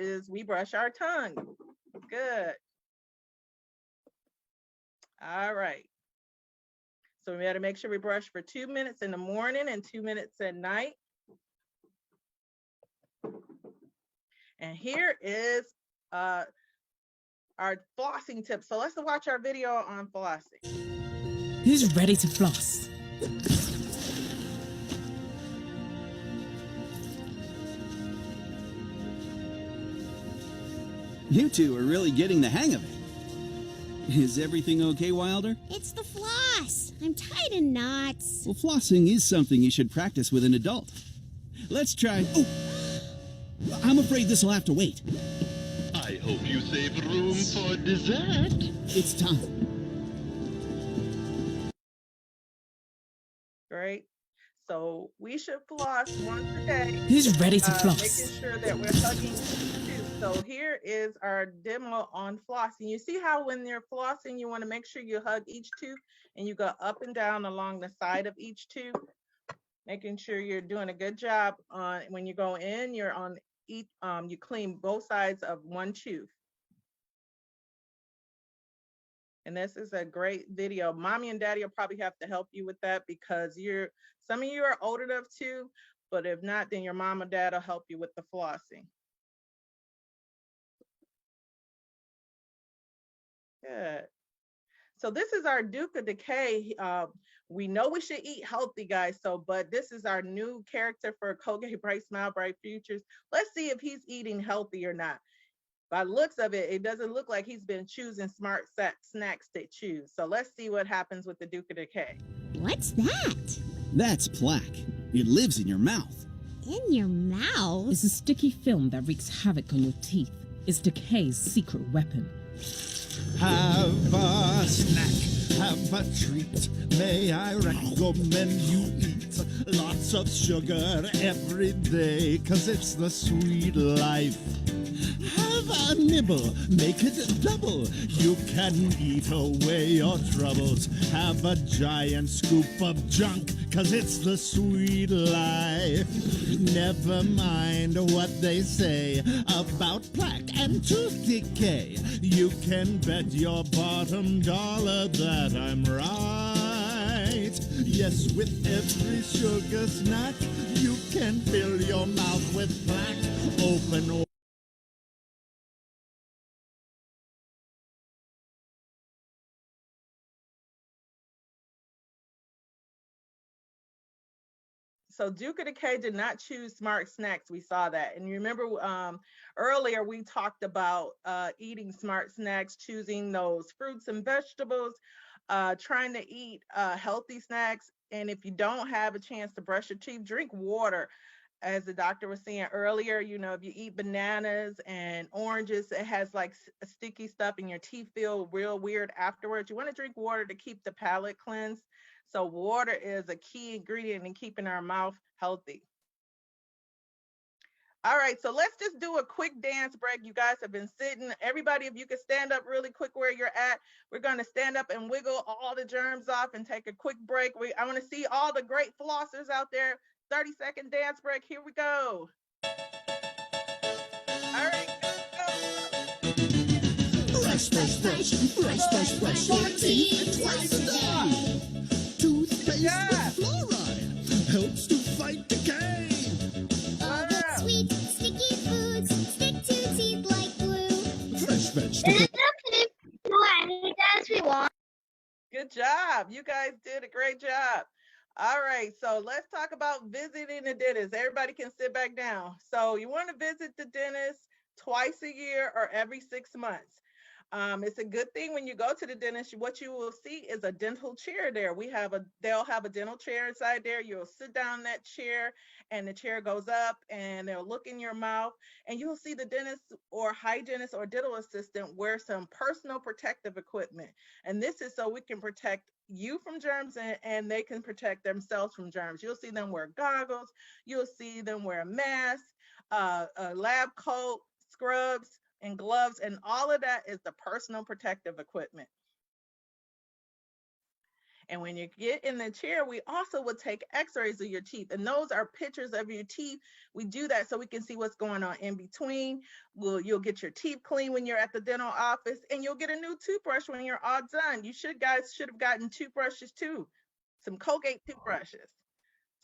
S5: our tongue. Good. All right. So we got to make sure we brush for 2 minutes in the morning and 2 minutes at night. And here is our flossing tip. So let's watch our video on flossing.
S12: Who's ready to floss?
S11: You two are really getting the hang of it. Is everything okay, Wilder?
S14: It's the floss. I'm tied in knots.
S11: Well, flossing is something you should practice with an adult. Let's try... Oh! I'm afraid this will have to wait.
S15: I hope you save room for dessert.
S11: It's time.
S5: Great. So we should floss once a day.
S12: Who's ready to floss?
S5: Making sure that we're hugging each tooth. So here is our demo on flossing. You see how when you're flossing, you want to make sure you hug each tooth and you go up and down along the side of each tooth, making sure you're doing a good job on when you go in, you're on each, you clean both sides of one tooth. And this is a great video. Mommy and daddy will probably have to help you with that because some of you are old enough to, but if not, then your mom or dad will help you with the flossing. Good. So this is our Duke of Decay. We know we should eat healthy, guys. But this is our new character for Colgate Bright Smile, Bright Futures. Let's see if he's eating healthy or not. By the looks of it, it doesn't look like he's been choosing smart snacks to choose. So let's see what happens with the Duke of Decay.
S14: What's that?
S11: That's plaque. It lives in your mouth.
S14: In your mouth?
S12: It's a sticky film that wreaks havoc on your teeth. It's Decay's secret weapon.
S16: Have a snack, have a treat. May I recommend you eat lots of sugar every day, 'cause it's the sweet life. Have a nibble, make it double. You can eat away your troubles. Have a giant scoop of junk, 'cause it's the sweet life. Never mind what they say about plaque and tooth decay. You can bet your bottom dollar that I'm right. Yes, with every sugar snack, you can fill your mouth with plaque. Open.
S5: So Duke of Decay did not choose smart snacks. We saw that. And you remember earlier we talked about eating smart snacks, choosing those fruits and vegetables, trying to eat healthy snacks. And if you don't have a chance to brush your teeth, drink water. As the doctor was saying earlier, you know, if you eat bananas and oranges, it has like sticky stuff and your teeth feel real weird afterwards. You want to drink water to keep the palate cleansed. So water is a key ingredient in keeping our mouth healthy. All right, so let's just do a quick dance break. You guys have been sitting. Everybody, if you could stand up really quick where you're at, we're going to stand up and wiggle all the germs off and take a quick break. I want to see all the great flossers out there. 30-second dance break. Here we go. All right, let's go.
S16: Brush, brush, brush, brush, brush, brush your teeth twice a day. Toothpaste with fluoride helps to fight decay.
S13: All the sweet, sticky foods stick to teeth like glue.
S16: Fresh vegetables.
S7: He does we want.
S5: Good job. You guys did a great job. All right, so let's talk about visiting the dentist. Everybody can sit back down. So you want to visit the dentist twice a year or every 6 months. It's a good thing when you go to the dentist, what you will see is a dental chair there. They'll have a dental chair inside there. You'll sit down in that chair and the chair goes up and they'll look in your mouth and you'll see the dentist or hygienist or dental assistant wear some personal protective equipment. And this is so we can protect you from germs and they can protect themselves from germs. You'll see them wear goggles. You'll see them wear a mask, a lab coat, scrubs, and gloves, and all of that is the personal protective equipment. And when you get in the chair, we also will take x-rays of your teeth, and those are pictures of your teeth. We do that so we can see what's going on in between. You'll get your teeth clean when you're at the dental office, and you'll get a new toothbrush when you're all done. You guys should have gotten toothbrushes too, some Colgate toothbrushes.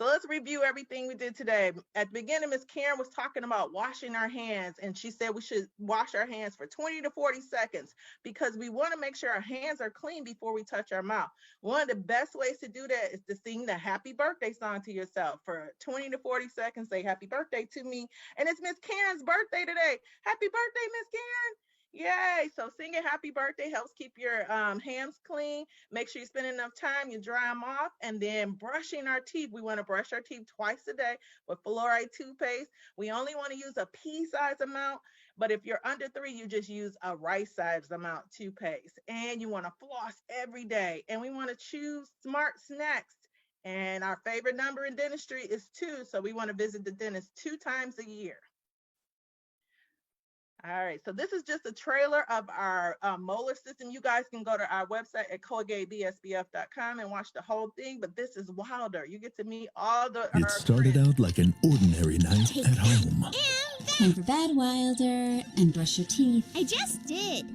S5: So let's review everything we did today. At the beginning, Ms. Karen was talking about washing our hands, and she said we should wash our hands for 20 to 40 seconds because we want to make sure our hands are clean before we touch our mouth. One of the best ways to do that is to sing the happy birthday song to yourself for 20 to 40 seconds. Say happy birthday to me. And it's Ms. Karen's birthday today. Happy birthday, Ms. Karen. Yay. So singing happy birthday helps keep your hands clean. Make sure you spend enough time, you dry them off, and then brushing our teeth. We want to brush our teeth twice a day with fluoride toothpaste. We only want to use a pea-sized amount, but if you're under 3, you just use a rice-sized amount toothpaste. And you want to floss every day. And we want to choose smart snacks. And our favorite number in dentistry is 2, so we want to visit the dentist 2 times a year. All right, so this is just a trailer of our molar system. You guys can go to our website at colgatebsbf.com and watch the whole thing, but this is wilder. You get to meet all the...
S11: It started out like an ordinary night at home.
S14: Time for bed, Wilder, and brush your teeth.
S13: I just did.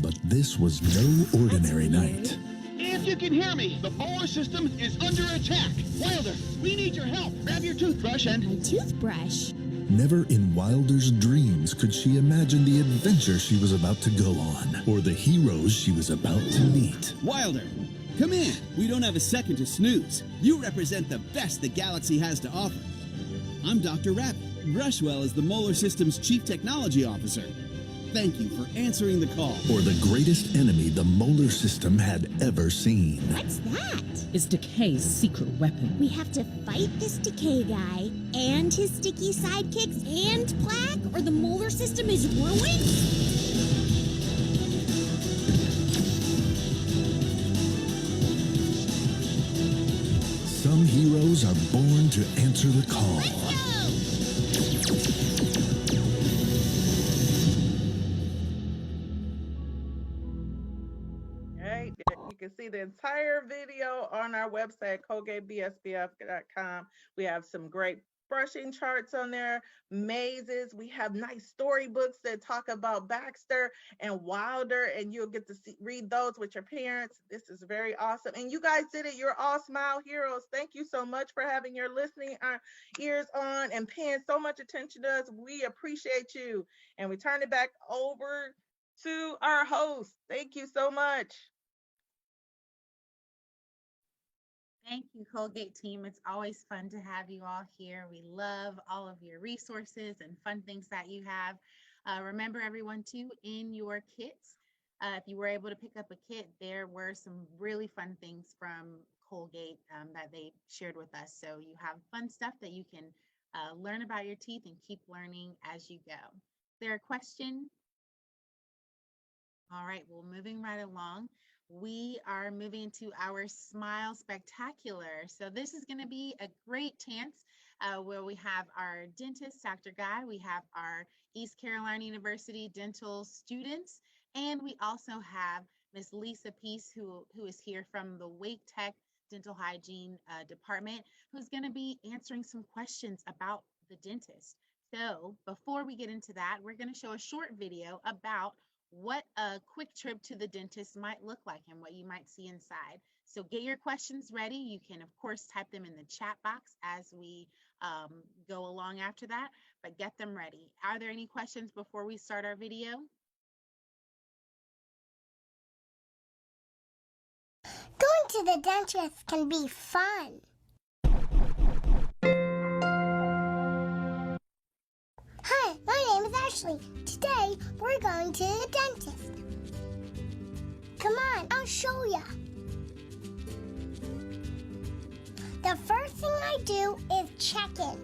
S11: But this was no ordinary night.
S15: If you can hear me, the molar system is under attack. Wilder, we need your help. Grab your toothbrush and...
S14: My toothbrush?
S11: Never in Wilder's dreams could she imagine the adventure she was about to go on, or the heroes she was about to meet.
S17: Wilder, come in. We don't have a second to snooze. You represent the best the galaxy has to offer. I'm Dr. Rabbit. Brushwell is the Molar System's Chief Technology Officer. Thank you for answering the call.
S11: Or the greatest enemy the Molar System had ever seen.
S14: What's that?
S12: It's Decay's secret weapon.
S14: We have to fight this Decay guy and his sticky sidekicks and Plaque, or the Molar System is ruined?
S11: Some heroes are born to answer the call.
S14: Let's go!
S5: You can see the entire video on our website, colgatebsbf.com. We have some great brushing charts on there, mazes. We have nice storybooks that talk about Baxter and Wilder, and you'll get to read those with your parents. This is very awesome. And you guys did it. You're all smile heroes. Thank you so much for having your listening ears on and paying so much attention to us. We appreciate you. And we turn it back over to our host. Thank you so much.
S1: Thank you, Colgate team. It's always fun to have you all here. We love all of your resources and fun things that you have. Remember, everyone, too, in your kits, if you were able to pick up a kit, there were some really fun things from Colgate that they shared with us. So you have fun stuff that you can learn about your teeth and keep learning as you go. Is there a question? All right, well, moving right along. We are moving to our Smile Spectacular. So this is going to be a great chance where we have our dentist, Dr. Guy. We have our East Carolina University dental students, and we also have Miss Lisa Peace, who is here from the Wake Tech Dental Hygiene Department, who's going to be answering some questions about the dentist. So before we get into that, we're going to show a short video about what a quick trip to the dentist might look like and what you might see inside. So get your questions ready. You can, of course, type them in the chat box as we go along after that, but get them ready. Are there any questions before we start our video?
S13: Going to the dentist can be fun. Hi, my name is Ashley. Today, we're going to the dentist. Come on, I'll show ya. The first thing I do is check in.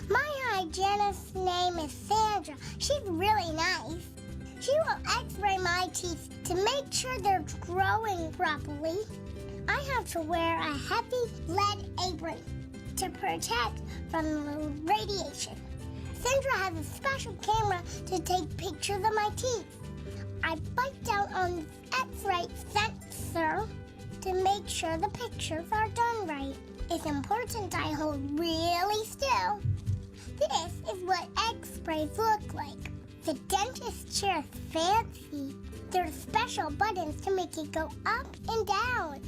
S13: My hygienist's name is Sandra. She's really nice. She will x-ray my teeth to make sure they're growing properly. I have to wear a heavy lead apron to protect from the radiation. Sandra has a special camera to take pictures of my teeth. I bite down on the x-ray sensor to make sure the pictures are done right. It's important I hold really still. This is what x-rays look like. The dentist chair is fancy. There's special buttons to make it go up and down.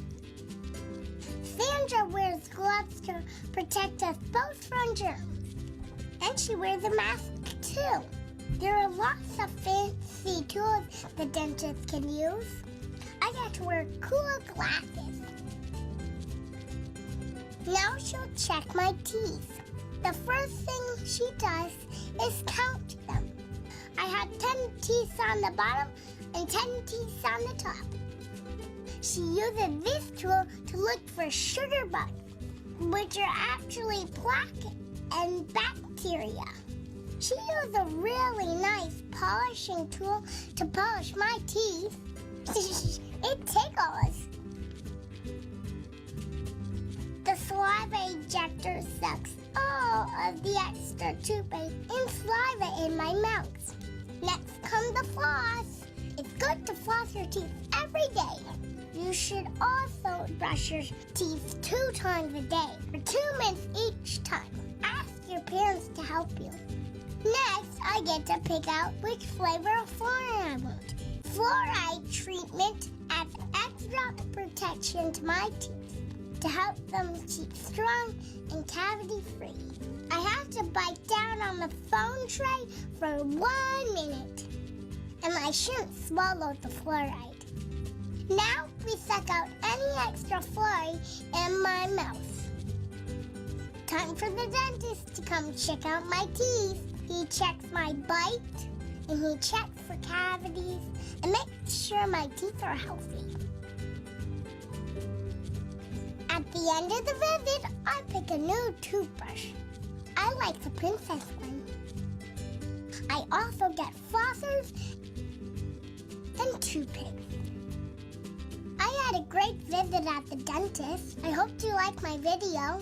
S13: Sandra wears gloves to protect us both from germs. And she wears a mask too. There are lots of fancy tools the dentist can use. I got to wear cool glasses. Now she'll check my teeth. The first thing she does is count them. I have 10 teeth on the bottom and 10 teeth on the top. She uses this tool to look for sugar bugs, which are actually plaque and bacteria. She used a really nice polishing tool to polish my teeth. It tickles. The saliva ejector sucks all of the extra toothpaste and saliva in my mouth. Next comes the floss. It's good to floss your teeth every day. You should also brush your teeth 2 times a day for 2 minutes each time. Ask your parents to help you. Next, I get to pick out which flavor of fluoride I want. Fluoride treatment adds extra protection to my teeth to help them keep strong and cavity-free. I have to bite down on the phone tray for 1 minute, and I shouldn't swallow the fluoride. Now we suck out any extra fluoride in my mouth. Time for the dentist to come check out my teeth. He checks my bite, and he checks for cavities and makes sure my teeth are healthy. At the end of the visit, I pick a new toothbrush. I like the princess one. I also get flossers and toothpicks. I had a great visit at the dentist. I hope you like my video.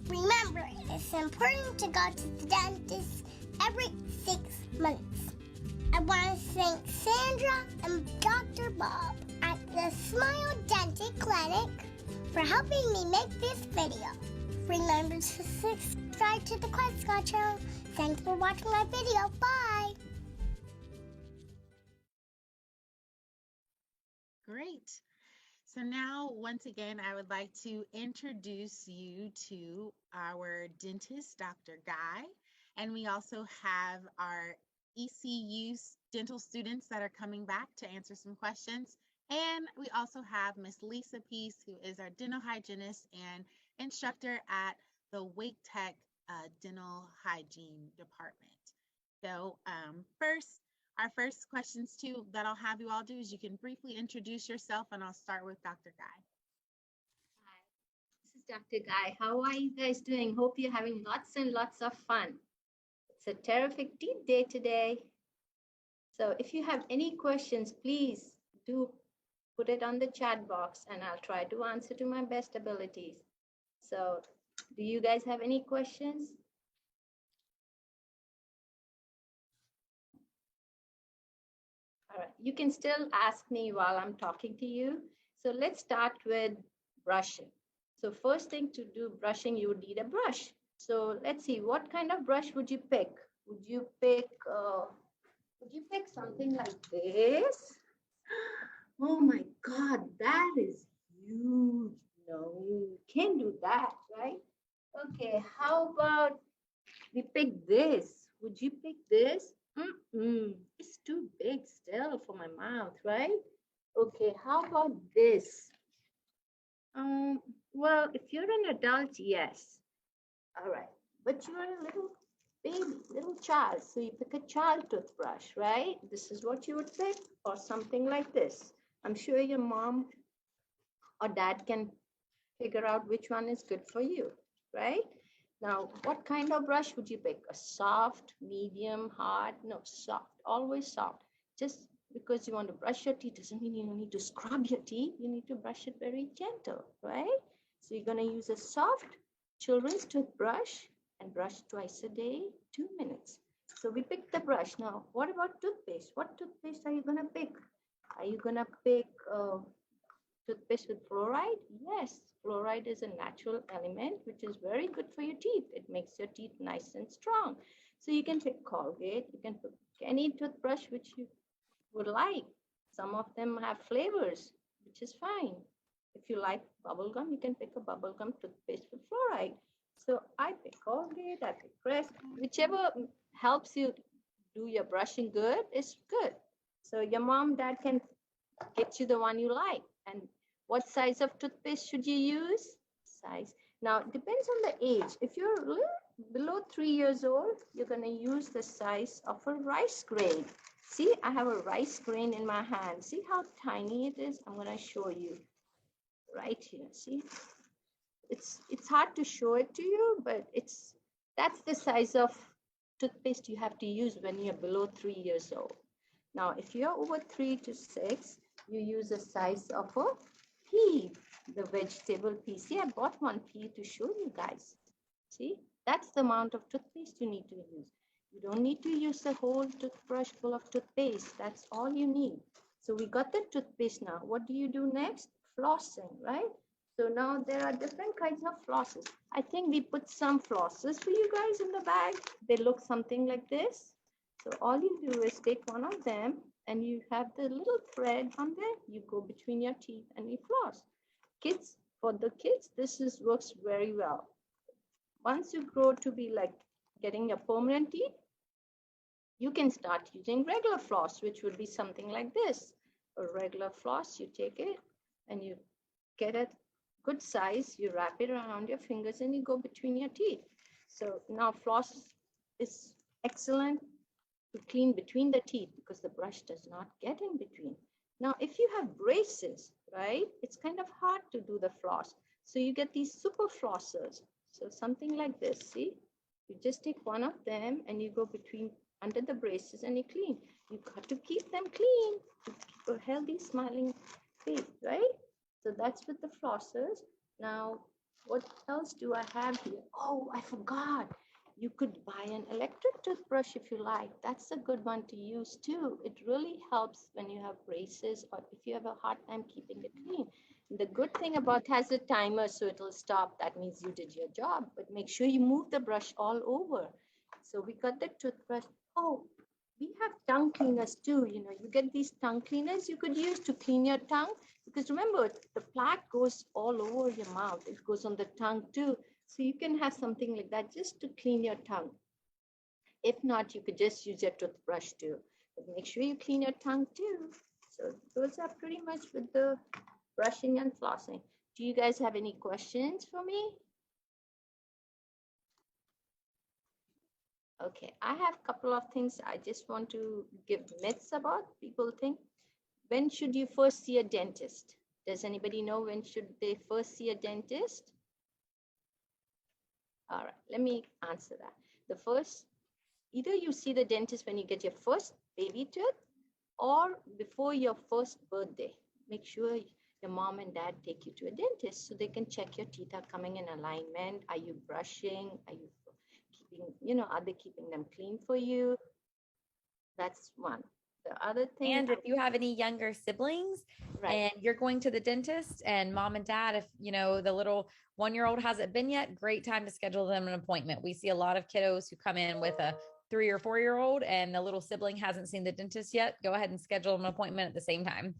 S13: Remember, it's important to go to the dentist every 6 months. I want to thank Sandra and Dr. Bob at the Smile Dental Clinic for helping me make this video. Remember to subscribe to the Quest channel. Thanks for watching my video. Bye!
S1: Great. So now, once again, I would like to introduce you to our dentist, Dr. Guy. And we also have our ECU dental students that are coming back to answer some questions. And we also have Miss Lisa Peace, who is our dental hygienist and instructor at the Wake Tech Dental Hygiene Department. So our first questions too that I'll have you all do is you can briefly introduce yourself, and I'll start with Dr. Guy.
S18: Hi, this is Dr. Guy. How are you guys doing? Hope you're having lots and lots of fun. It's a terrific teeth day today. So if you have any questions, please do put it on the chat box and I'll try to answer to my best abilities. So do you guys have any questions? All right, you can still ask me while I'm talking to you. So let's start with brushing. So first thing to do brushing, you would need a brush. So let's see, what kind of brush would you pick? Would you pick you pick something like this? Oh my God, that is huge. No, you can't do that, right? Okay, how about we pick this? Would you pick this? It's too big still for my mouth, right? Okay, how about this? Well, if you're an adult, yes. All right, but you're a little baby, little child, so you pick a child toothbrush, right? This is what you would pick, or something like this. I'm sure your mom or dad can figure out which one is good for you, right? Now, what kind of brush would you pick? A soft, medium, hard? No, soft, always soft. Just because you want to brush your teeth doesn't mean you need to scrub your teeth. You need to brush it very gentle, right? So you're going to use a soft children's toothbrush and brush twice a day, 2 minutes. So we picked the brush. Now, what about toothpaste? What toothpaste are you going to pick? Are you going to pick toothpaste with fluoride? Yes, fluoride is a natural element which is very good for your teeth. It makes your teeth nice and strong. So you can pick Colgate, you can pick any toothbrush which you would like. Some of them have flavors, which is fine. If you like bubblegum, you can pick a bubblegum toothpaste with fluoride. So I pick Colgate, I pick Crest, whichever helps you do your brushing good is good. So your mom, dad can get you the one you like. And what size of toothpaste should you use? Size. Now, it depends on the age. If you're a little below 3 years old, you're going to use the size of a rice grain. See, I have a rice grain in my hand. See how tiny it is? I'm going to show you right here. See, it's hard to show it to you, but that's the size of toothpaste you have to use when you're below 3 years old. Now, if you're over 3 to 6, you use a size of a pea, the vegetable pea. See, I bought one pea to show you guys. See, that's the amount of toothpaste you need to use. You don't need to use the whole toothbrush full of toothpaste. That's all you need. So we got the toothpaste now. What do you do next? Flossing, right? So now there are different kinds of flosses. I think we put some flosses for you guys in the bag. They look something like this. So all you do is take one of them and you have the little thread on there. You go between your teeth and you floss. Kids, for the kids, this works very well. Once you grow to be like getting your permanent teeth, you can start using regular floss, which would be something like this. A regular floss, you take it and you get a good size, you wrap it around your fingers and you go between your teeth. So now floss is excellent to clean between the teeth because the brush does not get in between. Now, if you have braces, right, it's kind of hard to do the floss. So you get these super flossers. So something like this, see? You just take one of them and you go between under the braces and you clean. You got to keep them clean to keep a healthy smiling face, right? So that's with the flossers. Now, what else do I have here? Oh, I forgot. You could buy an electric toothbrush if you like. That's a good one to use too. It really helps when you have braces or if you have a hard time keeping it clean. The good thing about it has a timer, so it'll stop. That means you did your job, but make sure you move the brush all over. So we got the toothbrush. Oh, we have tongue cleaners too. You know, you get these tongue cleaners you could use to clean your tongue because remember, the plaque goes all over your mouth. It goes on the tongue too. So you can have something like that just to clean your tongue. If not, you could just use your toothbrush too. But make sure you clean your tongue too. So those are pretty much with the brushing and flossing. Do you guys have any questions for me? Okay, I have a couple of things I just want to give myths about. People think, when should you first see a dentist? Does anybody know when should they first see a dentist? All right, let me answer that. The first, either you see the dentist when you get your first baby tooth or before your first birthday. Make sure your mom and dad take you to a dentist so they can check your teeth are coming in alignment. Are you brushing? Are you keeping, you know, are they keeping them clean for you? That's one. The other thing.
S9: And if you have any younger siblings and you're going to the dentist and mom and dad, if you know the little 1-year-old hasn't been yet, great time to schedule them an appointment. We see a lot of kiddos who come in with a 3 or 4-year-old and the little sibling hasn't seen the dentist yet, go ahead and schedule an appointment at the same time.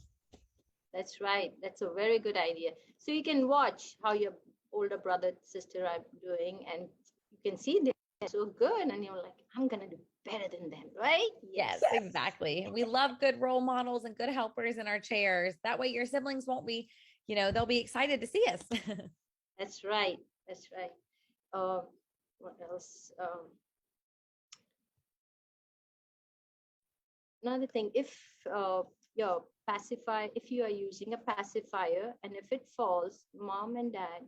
S18: That's right. That's a very good idea. So you can watch how your older brother, sister are doing, and you can see they're so good, and you're like, I'm gonna do better than them, right?
S9: Yes, exactly. We love good role models and good helpers in our chairs. That way your siblings won't be, they'll be excited to see us.
S18: That's right. That's right. What else? Another thing, if your pacifier, if you are using a pacifier and if it falls, mom and dad,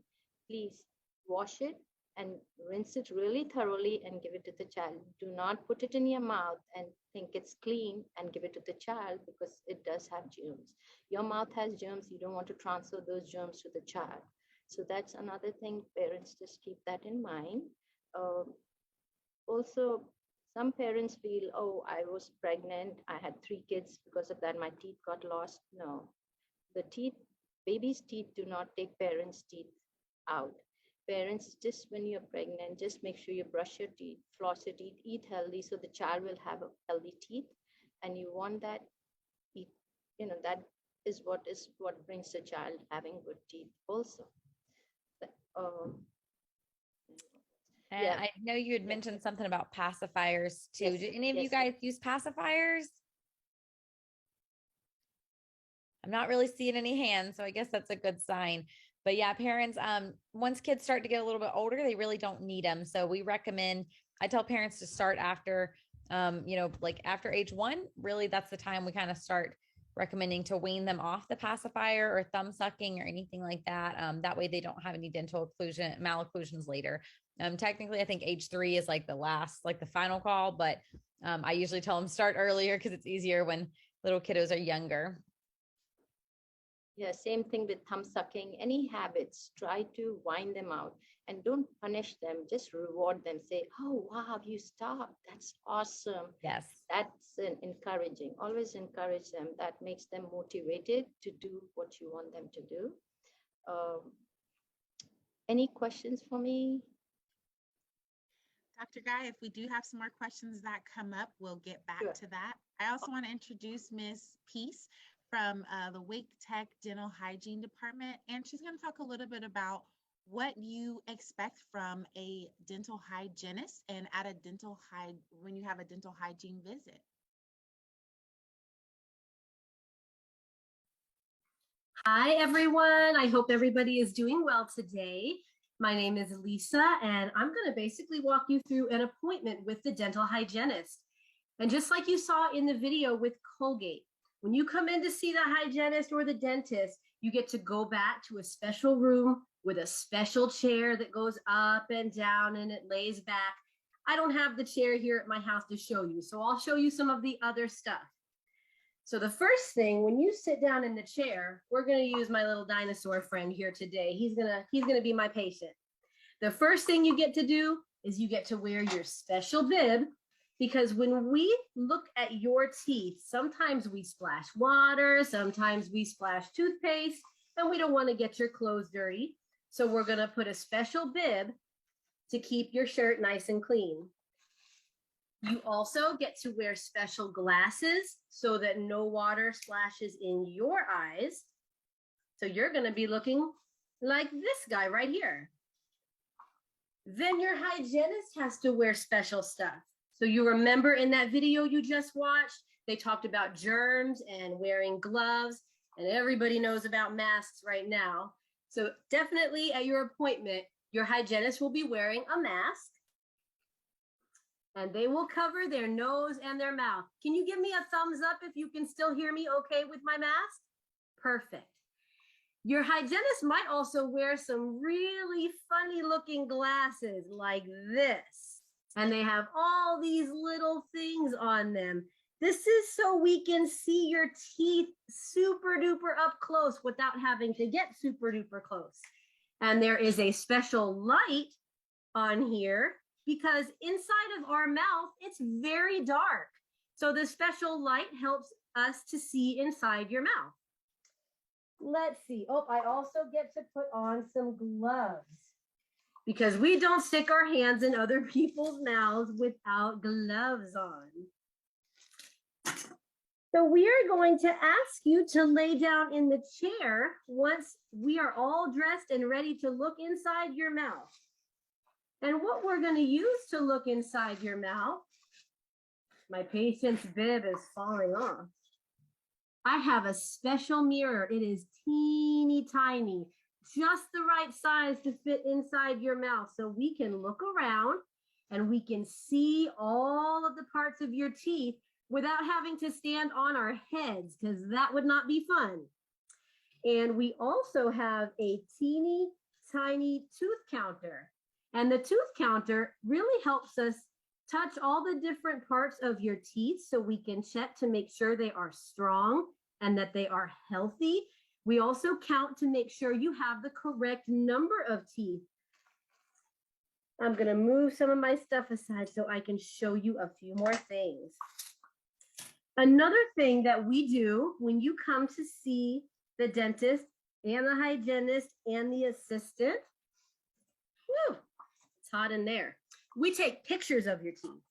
S18: please wash it and rinse it really thoroughly and give it to the child. Do not put it in your mouth and think it's clean and give it to the child, because it does have germs. Your mouth has germs. You don't want to transfer those germs to the child. So that's another thing. Parents, just keep that in mind. Also, some parents feel, oh, I was pregnant, I had 3 kids, because of that my teeth got lost. No, the teeth, baby's teeth do not take parents' teeth out. Parents, just when you're pregnant, just make sure you brush your teeth, floss your teeth, eat healthy, so the child will have a healthy teeth. And you want that, that is what brings the child having good teeth also.
S9: And yeah. I know you had mentioned something about pacifiers too.
S18: Yes,
S9: Did any of you guys use pacifiers? I'm not really seeing any hands, so I guess that's a good sign. But yeah, parents, once kids start to get a little bit older, they really don't need them. So we recommend, I tell parents to start after, like after age 1, really that's the time we kind of start recommending to wean them off the pacifier or thumb sucking or anything like that. That way they don't have any dental malocclusions later. Technically, I think age 3 is like the final call, but I usually tell them start earlier because it's easier when little kiddos are younger.
S18: Yeah, same thing with thumb sucking. Any habits, try to wind them out and don't punish them. Just reward them. Say, oh, wow, you stopped. That's awesome.
S9: Yes.
S18: That's encouraging. Always encourage them. That makes them motivated to do what you want them to do. Any questions for me?
S1: Dr. Guy, if we do have some more questions that come up, we'll get back to that. I also want to introduce Ms. Peace from the Wake Tech Dental Hygiene Department, and she's going to talk a little bit about what you expect from a dental hygienist and at a when you have a dental hygiene visit.
S19: Hi, everyone. I hope everybody is doing well today. My name is Lisa, and I'm going to basically walk you through an appointment with the dental hygienist. And just like you saw in the video with Colgate, when you come in to see the hygienist or the dentist, you get to go back to a special room with a special chair that goes up and down and it lays back. I don't have the chair here at my house to show you, so I'll show you some of the other stuff. So the first thing, when you sit down in the chair, we're going to use my little dinosaur friend here today. He's gonna be my patient. The first thing you get to do is you get to wear your special bib, because when we look at your teeth, sometimes we splash water, sometimes we splash toothpaste, and we don't want to get your clothes dirty. So we're going to put a special bib to keep your shirt nice and clean. You also get to wear special glasses so that no water splashes in your eyes. So you're going to be looking like this guy right here. Then your hygienist has to wear special stuff. So you remember in that video you just watched, they talked about germs and wearing gloves, and everybody knows about masks right now. So definitely at your appointment, your hygienist will be wearing a mask, and they will cover their nose and their mouth. Can you give me a thumbs up if you can still hear me okay with my mask? Perfect. Your hygienist might also wear some really funny looking glasses like this. And they have all these little things on them. This is so we can see your teeth super duper up close without having to get super duper close. And there is a special light on here because inside of our mouth, it's very dark. So the special light helps us to see inside your mouth. Let's see. Oh, I also get to put on some gloves. because we don't stick our hands in other people's mouths without gloves on. So we are going to ask you to lay down in the chair once we are all dressed and ready to look inside your mouth. And what we're going to use to look inside your mouth, my patient's bib is falling off. I have a special mirror. It is teeny tiny, just the right size to fit inside your mouth. So we can look around and we can see all of the parts of your teeth without having to stand on our heads, because that would not be fun. And we also have a teeny tiny tooth counter. And the tooth counter really helps us touch all the different parts of your teeth so we can check to make sure they are strong and that they are healthy. We also count to make sure you have the correct number of teeth. I'm going to move some of my stuff aside so I can show you a few more things. Another thing that we do when you come to see the dentist and the hygienist and the assistant, whew, it's hot in there. We take pictures of your teeth.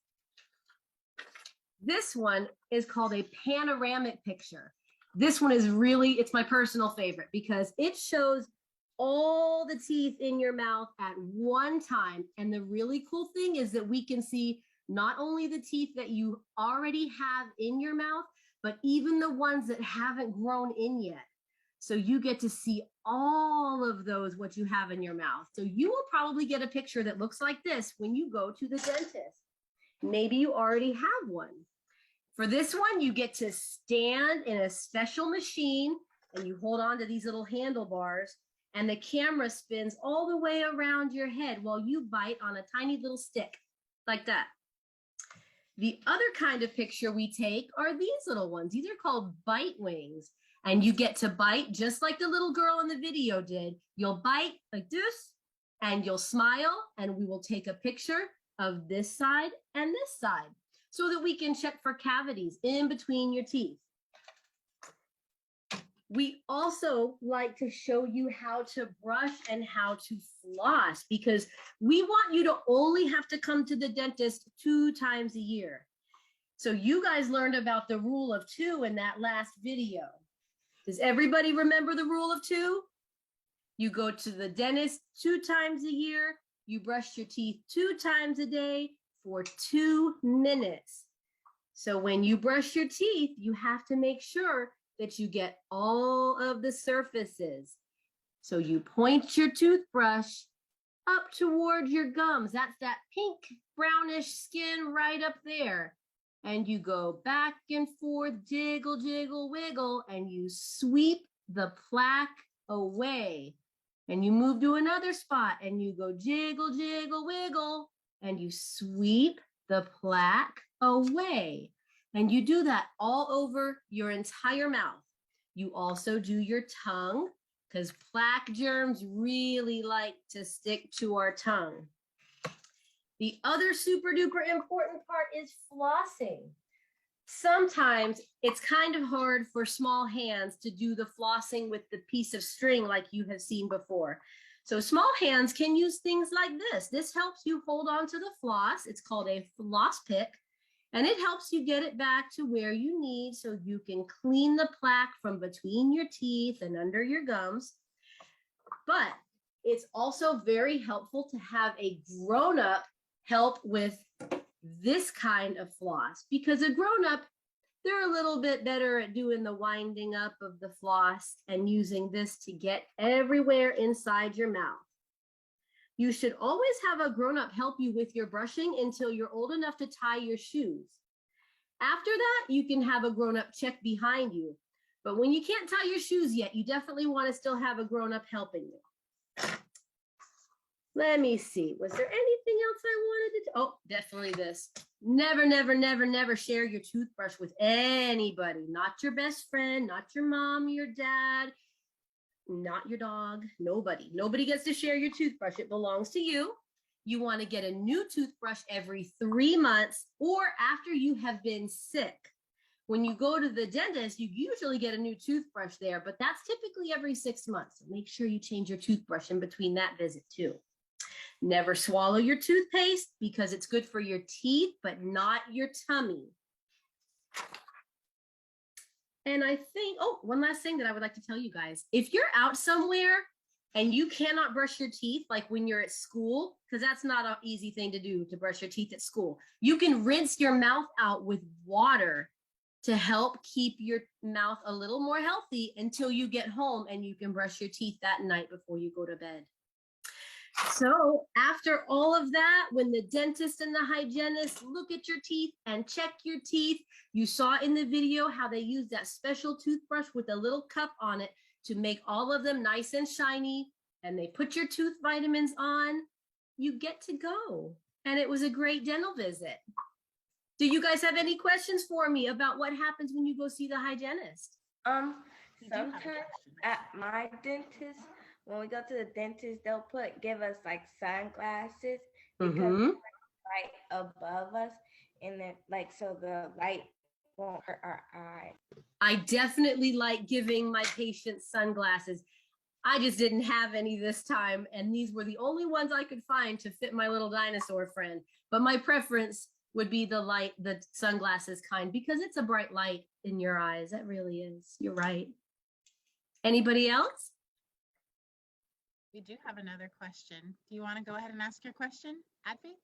S19: This one is called a panoramic picture. This one is really, it's my personal favorite because it shows all the teeth in your mouth at one time. And the really cool thing is that we can see not only the teeth that you already have in your mouth, but even the ones that haven't grown in yet. So you get to see all of those, what you have in your mouth. So you will probably get a picture that looks like this when you go to the dentist. Maybe you already have one. For this one, you get to stand in a special machine and you hold on to these little handlebars and the camera spins all the way around your head while you bite on a tiny little stick like that. The other kind of picture we take are these little ones. These are called bite wings. And you get to bite just like the little girl in the video did. You'll bite like this and you'll smile and we will take a picture of this side and this side so that we can check for cavities in between your teeth. We also like to show you how to brush and how to floss because we want you to only have to come to the dentist 2 times a year. So you guys learned about the rule of 2 in that last video. Does everybody remember the rule of 2? You go to the dentist 2 times a year, you brush your teeth 2 times a day for 2 minutes. So when you brush your teeth, you have to make sure that you get all of the surfaces. So you point your toothbrush up toward your gums. That's that pink brownish skin right up there. And you go back and forth, jiggle, jiggle, wiggle, and you sweep the plaque away. And you move to another spot and you go jiggle, jiggle, wiggle, and you sweep the plaque away. And you do that all over your entire mouth. You also do your tongue because plaque germs really like to stick to our tongue. The other super duper important part is flossing. Sometimes it's kind of hard for small hands to do the flossing with the piece of string like you have seen before. So small hands can use things like this. This helps you hold on to the floss. It's called a floss pick. And it helps you get it back to where you need so you can clean the plaque from between your teeth and under your gums. But it's also very helpful to have a grown-up help with this kind of floss because a grown-up, they're a little bit better at doing the winding up of the floss and using this to get everywhere inside your mouth. You should always have a grown-up help you with your brushing until you're old enough to tie your shoes. After that, you can have a grown-up check behind you. But when you can't tie your shoes yet, you definitely want to still have a grown-up helping you. Let me see. Was there anything else I wanted to do? Oh, definitely this. Never, never, never, never share your toothbrush with anybody. Not your best friend, not your mom, your dad, not your dog, nobody. Nobody gets to share your toothbrush. It belongs to you. You want to get a new toothbrush every 3 months or after you have been sick. When you go to the dentist, you usually get a new toothbrush there, but that's typically every 6 months. So make sure you change your toothbrush in between that visit too. Never swallow your toothpaste because it's good for your teeth, but not your tummy. And I think, oh, one last thing that I would like to tell you guys. If you're out somewhere and you cannot brush your teeth, like when you're at school, because that's not an easy thing to do, to brush your teeth at school, you can rinse your mouth out with water to help keep your mouth a little more healthy until you get home and you can brush your teeth that night before you go to bed. So after all of that, when the dentist and the hygienist look at your teeth and check your teeth, you saw in the video how they use that special toothbrush with a little cup on it to make all of them nice and shiny, and they put your tooth vitamins on, you get to go. And it was a great dental visit. Do you guys have any questions for me about what happens when you go see the hygienist?
S20: Sometimes at my dentist, when we go to the dentist, they'll give us like sunglasses because it's right above us, and then so the light won't hurt our eye.
S19: I definitely like giving my patients sunglasses. I just didn't have any this time, and these were the only ones I could find to fit my little dinosaur friend. But my preference would be the sunglasses kind, because it's a bright light in your eyes. It really is. You're right. Anybody else?
S1: We do have another question. Do you want to go ahead and ask your question, Adfaith?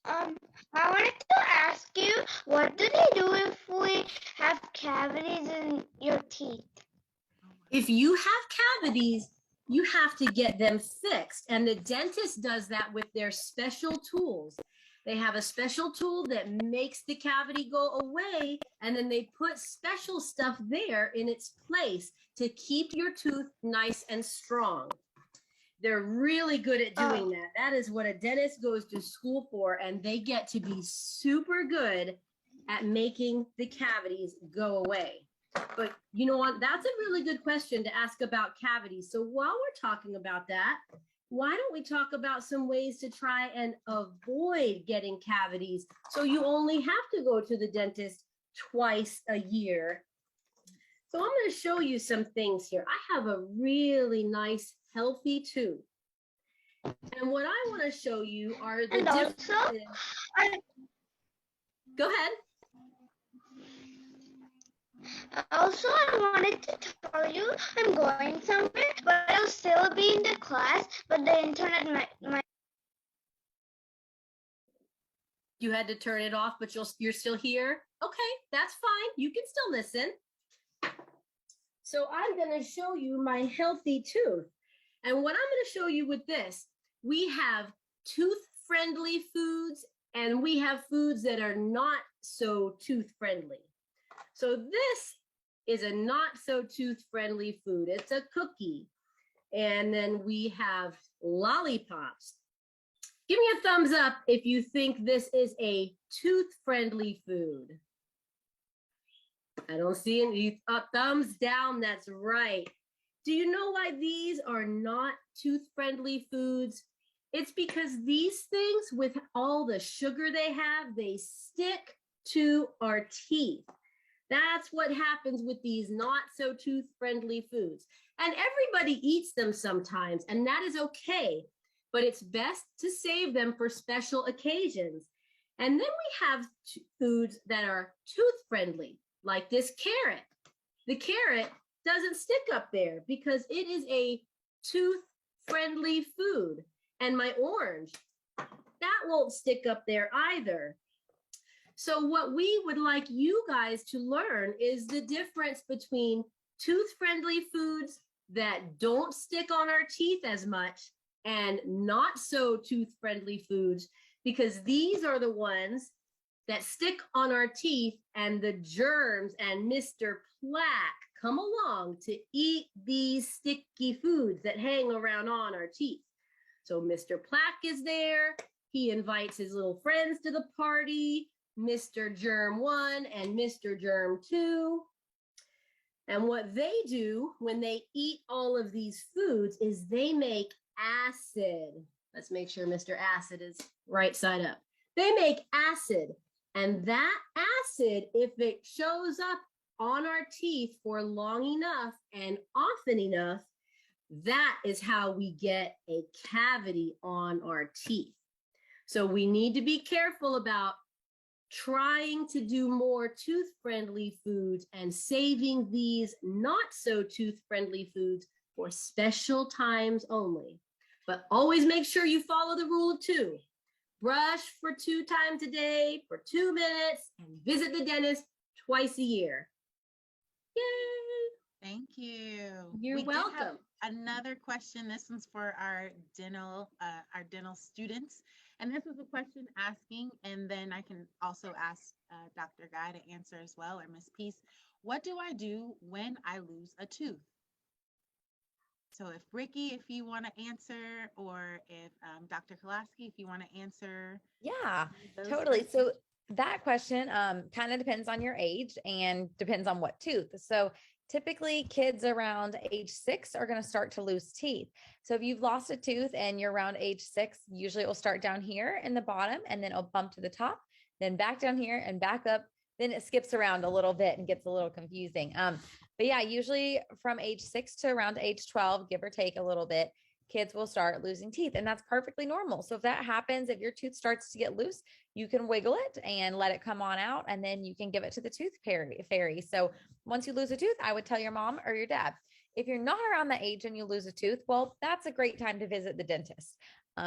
S13: I wanted to ask you, what do they do if we have cavities in your teeth?
S19: If you have cavities, you have to get them fixed. And the dentist does that with their special tools. They have a special tool that makes the cavity go away, and then they put special stuff there in its place to keep your tooth nice and strong. They're really good at doing that. That is what a dentist goes to school for, and they get to be super good at making the cavities go away. But you know what? That's a really good question to ask about cavities. So while we're talking about that, why don't we talk about some ways to try and avoid getting cavities so you only have to go to the dentist twice a year? So I'm going to show you some things here. I have a really nice, healthy tooth. And what I want to show you are the differences. Go ahead.
S13: Also, I wanted to tell you I'm going somewhere, but I'll still be in the class, but the internet might.
S19: You had to turn it off, but you're still here? Okay, that's fine. You can still listen. So I'm going to show you my healthy tooth. And what I'm going to show you with this, we have tooth-friendly foods, and we have foods that are not so tooth-friendly. So this is a not so tooth-friendly food. It's a cookie. And then we have lollipops. Give me a thumbs up if you think this is a tooth-friendly food. I don't see any thumbs down. That's right. Do you know why these are not tooth-friendly foods? It's because these things, with all the sugar they have, they stick to our teeth. That's what happens with these not so tooth-friendly foods. And everybody eats them sometimes, and that is okay. But it's best to save them for special occasions. And then we have foods that are tooth-friendly, like this carrot. The carrot doesn't stick up there because it is a tooth-friendly food. And my orange, that won't stick up there either. So what we would like you guys to learn is the difference between tooth-friendly foods that don't stick on our teeth as much and not so tooth-friendly foods, because these are the ones that stick on our teeth, and the germs and Mr. Plaque come along to eat these sticky foods that hang around on our teeth. So Mr. Plaque is there. He invites his little friends to the party, Mr. Germ 1 and Mr. Germ 2. And what they do when they eat all of these foods is they make acid. Let's make sure Mr. Acid is right side up. They make acid. And that acid, if it shows up on our teeth for long enough and often enough, that is how we get a cavity on our teeth. So we need to be careful about trying to do more tooth-friendly foods and saving these not so tooth-friendly foods for special times only. But always make sure you follow the rule of 2. Brush for 2 times a day for 2 minutes and visit the dentist twice a year. Yay!
S1: Thank you.
S19: You're
S1: We did have
S19: welcome.
S1: another question. This one's for our dental students. And this is a question asking, and then I can also ask Dr. Guy to answer as well, or Miss Peace. What do I do when I lose a tooth? So if Ricky, if you want to answer, or if Dr. Kolaski, if you want to answer.
S9: Yeah,
S1: those
S9: totally.
S1: questions.
S9: So that question kind of depends on your age and depends on what tooth. So typically kids around age 6 are going to start to lose teeth. So if you've lost a tooth and you're around age 6, usually it will start down here in the bottom and then it'll bump to the top, then back down here and back up. Then it skips around a little bit and gets a little confusing. But yeah, usually from age 6 to around age 12, give or take a little bit, kids will start losing teeth, and that's perfectly normal. So if that happens, if your tooth starts to get loose, you can wiggle it and let it come on out, and then you can give it to the tooth fairy. So once you lose a tooth, I would tell your mom or your dad. If you're not around the age and you lose a tooth, well, that's a great time to visit the dentist.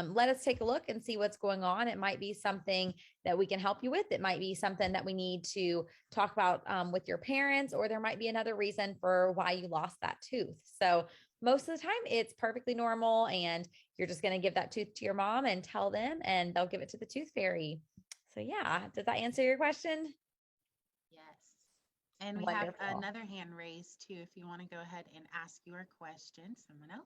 S9: Let us take a look and see what's going on. It might be something that we can help you with. It might be something that we need to talk about with your parents, or there might be another reason for why you lost that tooth. So most of the time it's perfectly normal, and you're just going to give that tooth to your mom and tell them, and they'll give it to the tooth fairy. So yeah, does that answer your question?
S1: Yes. And we
S9: Wonderful.
S1: have another hand raised too, if you want to go ahead and ask your question. Someone else?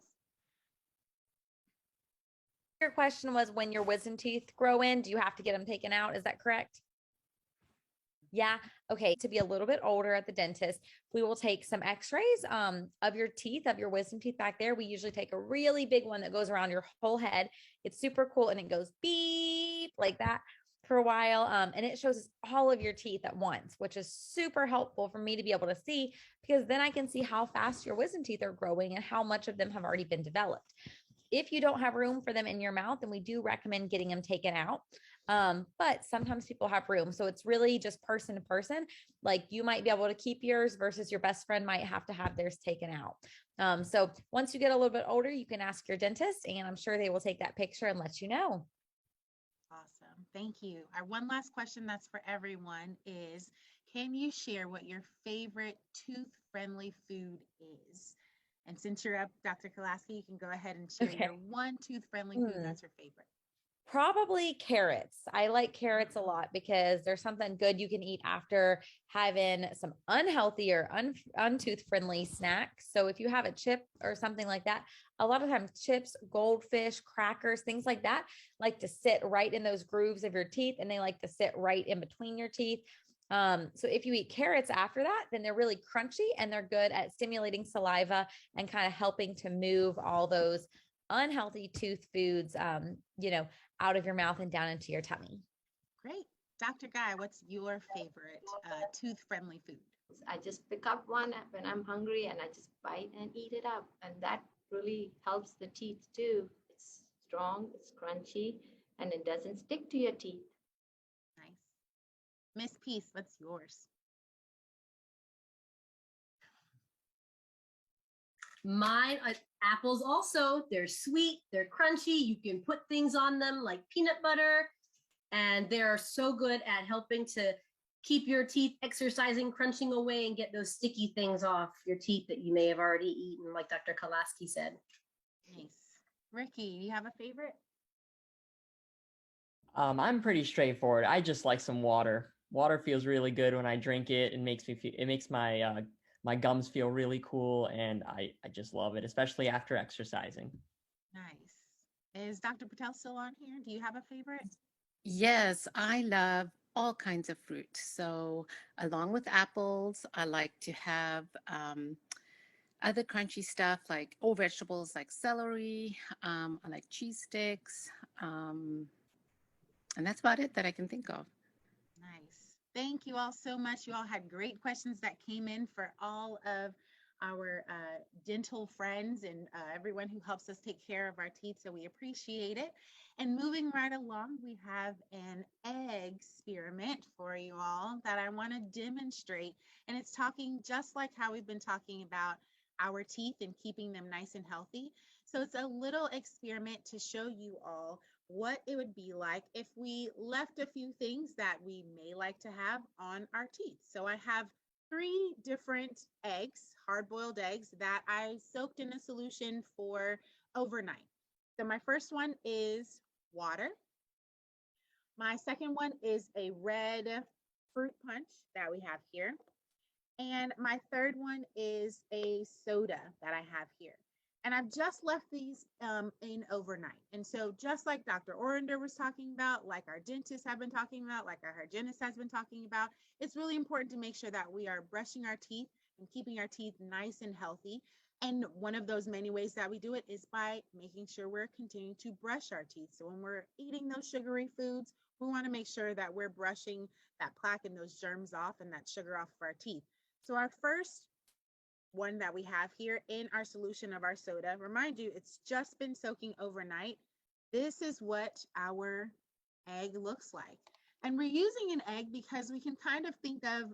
S9: Your question was, when your wisdom teeth grow in, do you have to get them taken out? Is that correct? Yeah. Okay. To be a little bit older at the dentist, we will take some x-rays of your teeth, of your wisdom teeth back there. We usually take a really big one that goes around your whole head. It's super cool, and it goes beep like that for a while. And it shows us all of your teeth at once, which is super helpful for me to be able to see, because then I can see how fast your wisdom teeth are growing and how much of them have already been developed. If you don't have room for them in your mouth, then we do recommend getting them taken out. But sometimes people have room. So it's really just person to person. Like, you might be able to keep yours versus your best friend might have to have theirs taken out. So once you get a little bit older, you can ask your dentist, and I'm sure they will take that picture and let you know.
S1: Awesome. Thank you. Our one last question that's for everyone is, can you share what your favorite tooth-friendly food is? And since you're up, Dr. Kolaski, you can go ahead and share your one tooth-friendly food that's your favorite.
S9: Probably carrots. I like carrots a lot because there's something good you can eat after having some unhealthy or untooth-friendly snacks. So if you have a chip or something like that, a lot of times chips, goldfish, crackers, things like that like to sit right in those grooves of your teeth, and they like to sit right in between your teeth. So if you eat carrots after that, then they're really crunchy, and they're good at stimulating saliva and kind of helping to move all those unhealthy tooth foods, out of your mouth and down into your tummy.
S1: Great. Dr. Guy, what's your favorite tooth-friendly food?
S18: I just pick up one when I'm hungry, and I just bite and eat it up. And that really helps the teeth too. It's strong, it's crunchy, and it doesn't stick to your teeth.
S1: Nice. Miss Peace, what's yours?
S19: Mine, apples also, they're sweet, they're crunchy. You can put things on them like peanut butter, and they're so good at helping to keep your teeth exercising, crunching away, and get those sticky things off your teeth that you may have already eaten, like Dr. Kolaski said.
S1: Nice. Ricky, do you have a favorite?
S8: I'm pretty straightforward. I just like some water. Water feels really good when I drink it. It makes my my gums feel really cool, and I just love it, especially after exercising.
S1: Nice. Is Dr. Patel still on here? Do you have a favorite?
S10: Yes, I love all kinds of fruit. So along with apples, I like to have other crunchy stuff like vegetables like celery. I like cheese sticks. And that's about it that I can think of.
S1: Nice. Thank you all so much. You all had great questions that came in for all of our dental friends and everyone who helps us take care of our teeth. So we appreciate it. And moving right along, we have an egg-periment for you all that I want to demonstrate. And it's talking just like how we've been talking about our teeth and keeping them nice and healthy. So it's a little experiment to show you all what it would be like if we left a few things that we may like to have on our teeth. So I have 3 different eggs, hard-boiled eggs, that I soaked in a solution for overnight. So my first one is water. My second one is a red fruit punch that we have here. And my third one is a soda that I have here. And I've just left these in overnight. And so just like Dr. Orender was talking about, like our dentists have been talking about, like our hygienist has been talking about, it's really important to make sure that we are brushing our teeth and keeping our teeth nice and healthy. And one of those many ways that we do it is by making sure we're continuing to brush our teeth. So when we're eating those sugary foods, we want to make sure that we're brushing that plaque and those germs off and that sugar off of our teeth. So our first one that we have here in our solution of our soda, remind you, it's just been soaking overnight. This is what our egg looks like. And we're using an egg because we can kind of think of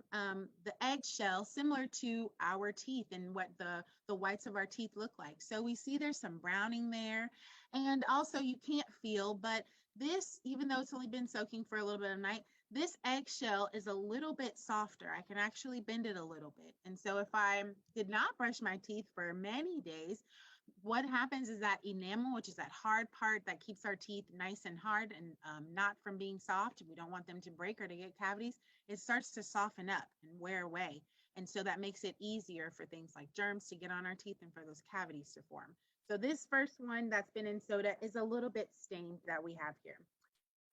S1: the eggshell similar to our teeth and what the whites of our teeth look like. So we see there's some browning there. And also you can't feel, but this, even though it's only been soaking for a little bit of night, this eggshell is a little bit softer. I can actually bend it a little bit. And so if I did not brush my teeth for many days, what happens is that enamel, which is that hard part that keeps our teeth nice and hard and not from being soft, we don't want them to break or to get cavities, it starts to soften up and wear away. And so that makes it easier for things like germs to get on our teeth and for those cavities to form. So this first one that's been in soda is a little bit stained that we have here.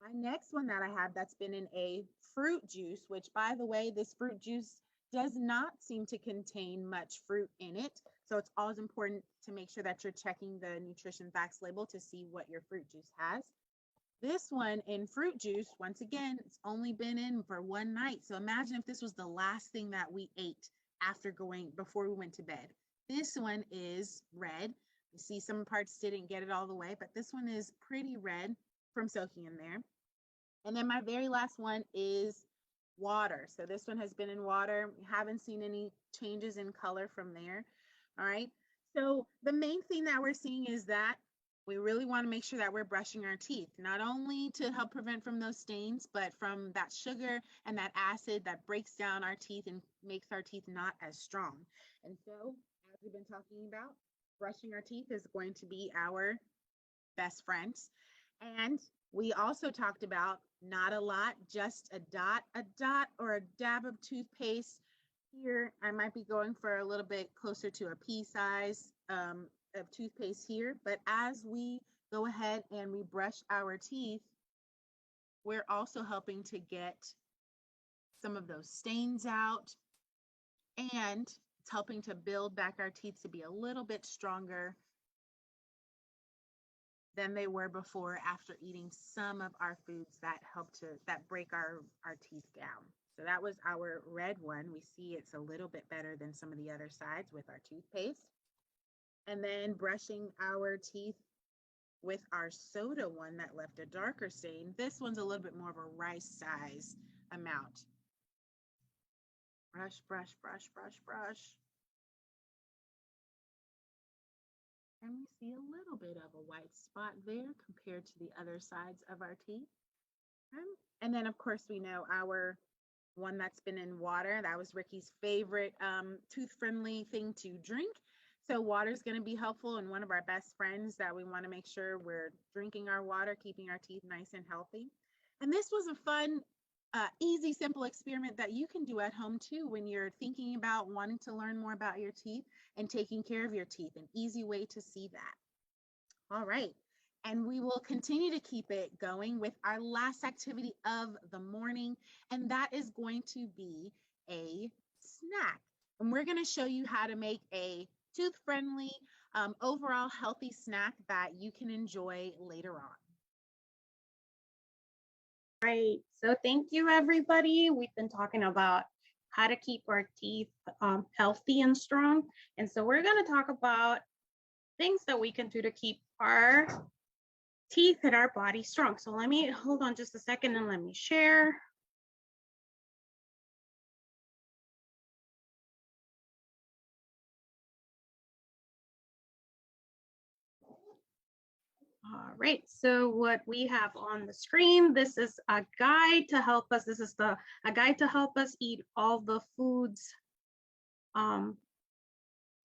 S1: My next one that I have that's been in a fruit juice, which by the way, this fruit juice does not seem to contain much fruit in it. So it's always important to make sure that you're checking the nutrition facts label to see what your fruit juice has. This one in fruit juice, once again, it's only been in for one night. So imagine if this was the last thing that we ate before we went to bed. This one is red. You see some parts didn't get it all the way, but this one is pretty red from soaking in there. And then my very last one is water. So this one has been in water. We haven't seen any changes in color from there. All right. So the main thing that we're seeing is that we really want to make sure that we're brushing our teeth, not only to help prevent from those stains, but from that sugar and that acid that breaks down our teeth and makes our teeth not as strong. And so, as we've been talking about, brushing our teeth is going to be our best friends. And we also talked about not a lot, just a dot or a dab of toothpaste. Here, I might be going for a little bit closer to a pea size of toothpaste here. But as we go ahead and we brush our teeth, we're also helping to get some of those stains out. And it's helping to build back our teeth to be a little bit stronger than they were before after eating some of our foods that break our teeth down. So that was our red one. We see it's a little bit better than some of the other sides with our toothpaste. And then brushing our teeth with our soda one that left a darker stain. This one's a little bit more of a rice size amount. Brush, brush, brush, brush, brush. And we see a little bit of a white spot there compared to the other sides of our teeth. And then, of course, we know our one that's been in water. That was Ricky's favorite tooth-friendly thing to drink. So water is going to be helpful and one of our best friends that we want to make sure we're drinking our water, keeping our teeth nice and healthy. And this was a fun, easy, simple experiment that you can do at home too when you're thinking about wanting to learn more about your teeth and taking care of your teeth, an easy way to see that. All right. And we will continue to keep it going with our last activity of the morning, and that is going to be a snack. And we're going to show you how to make a tooth-friendly, overall healthy snack that you can enjoy later on.
S2: Right. So thank you, everybody. We've been talking about how to keep our teeth healthy and strong. And so we're going to talk about things that we can do to keep our teeth and our body strong. So let me hold on just a second and let me share. All right, so what we have on the screen, this is a guide to help us. This is a guide to help us eat all the foods to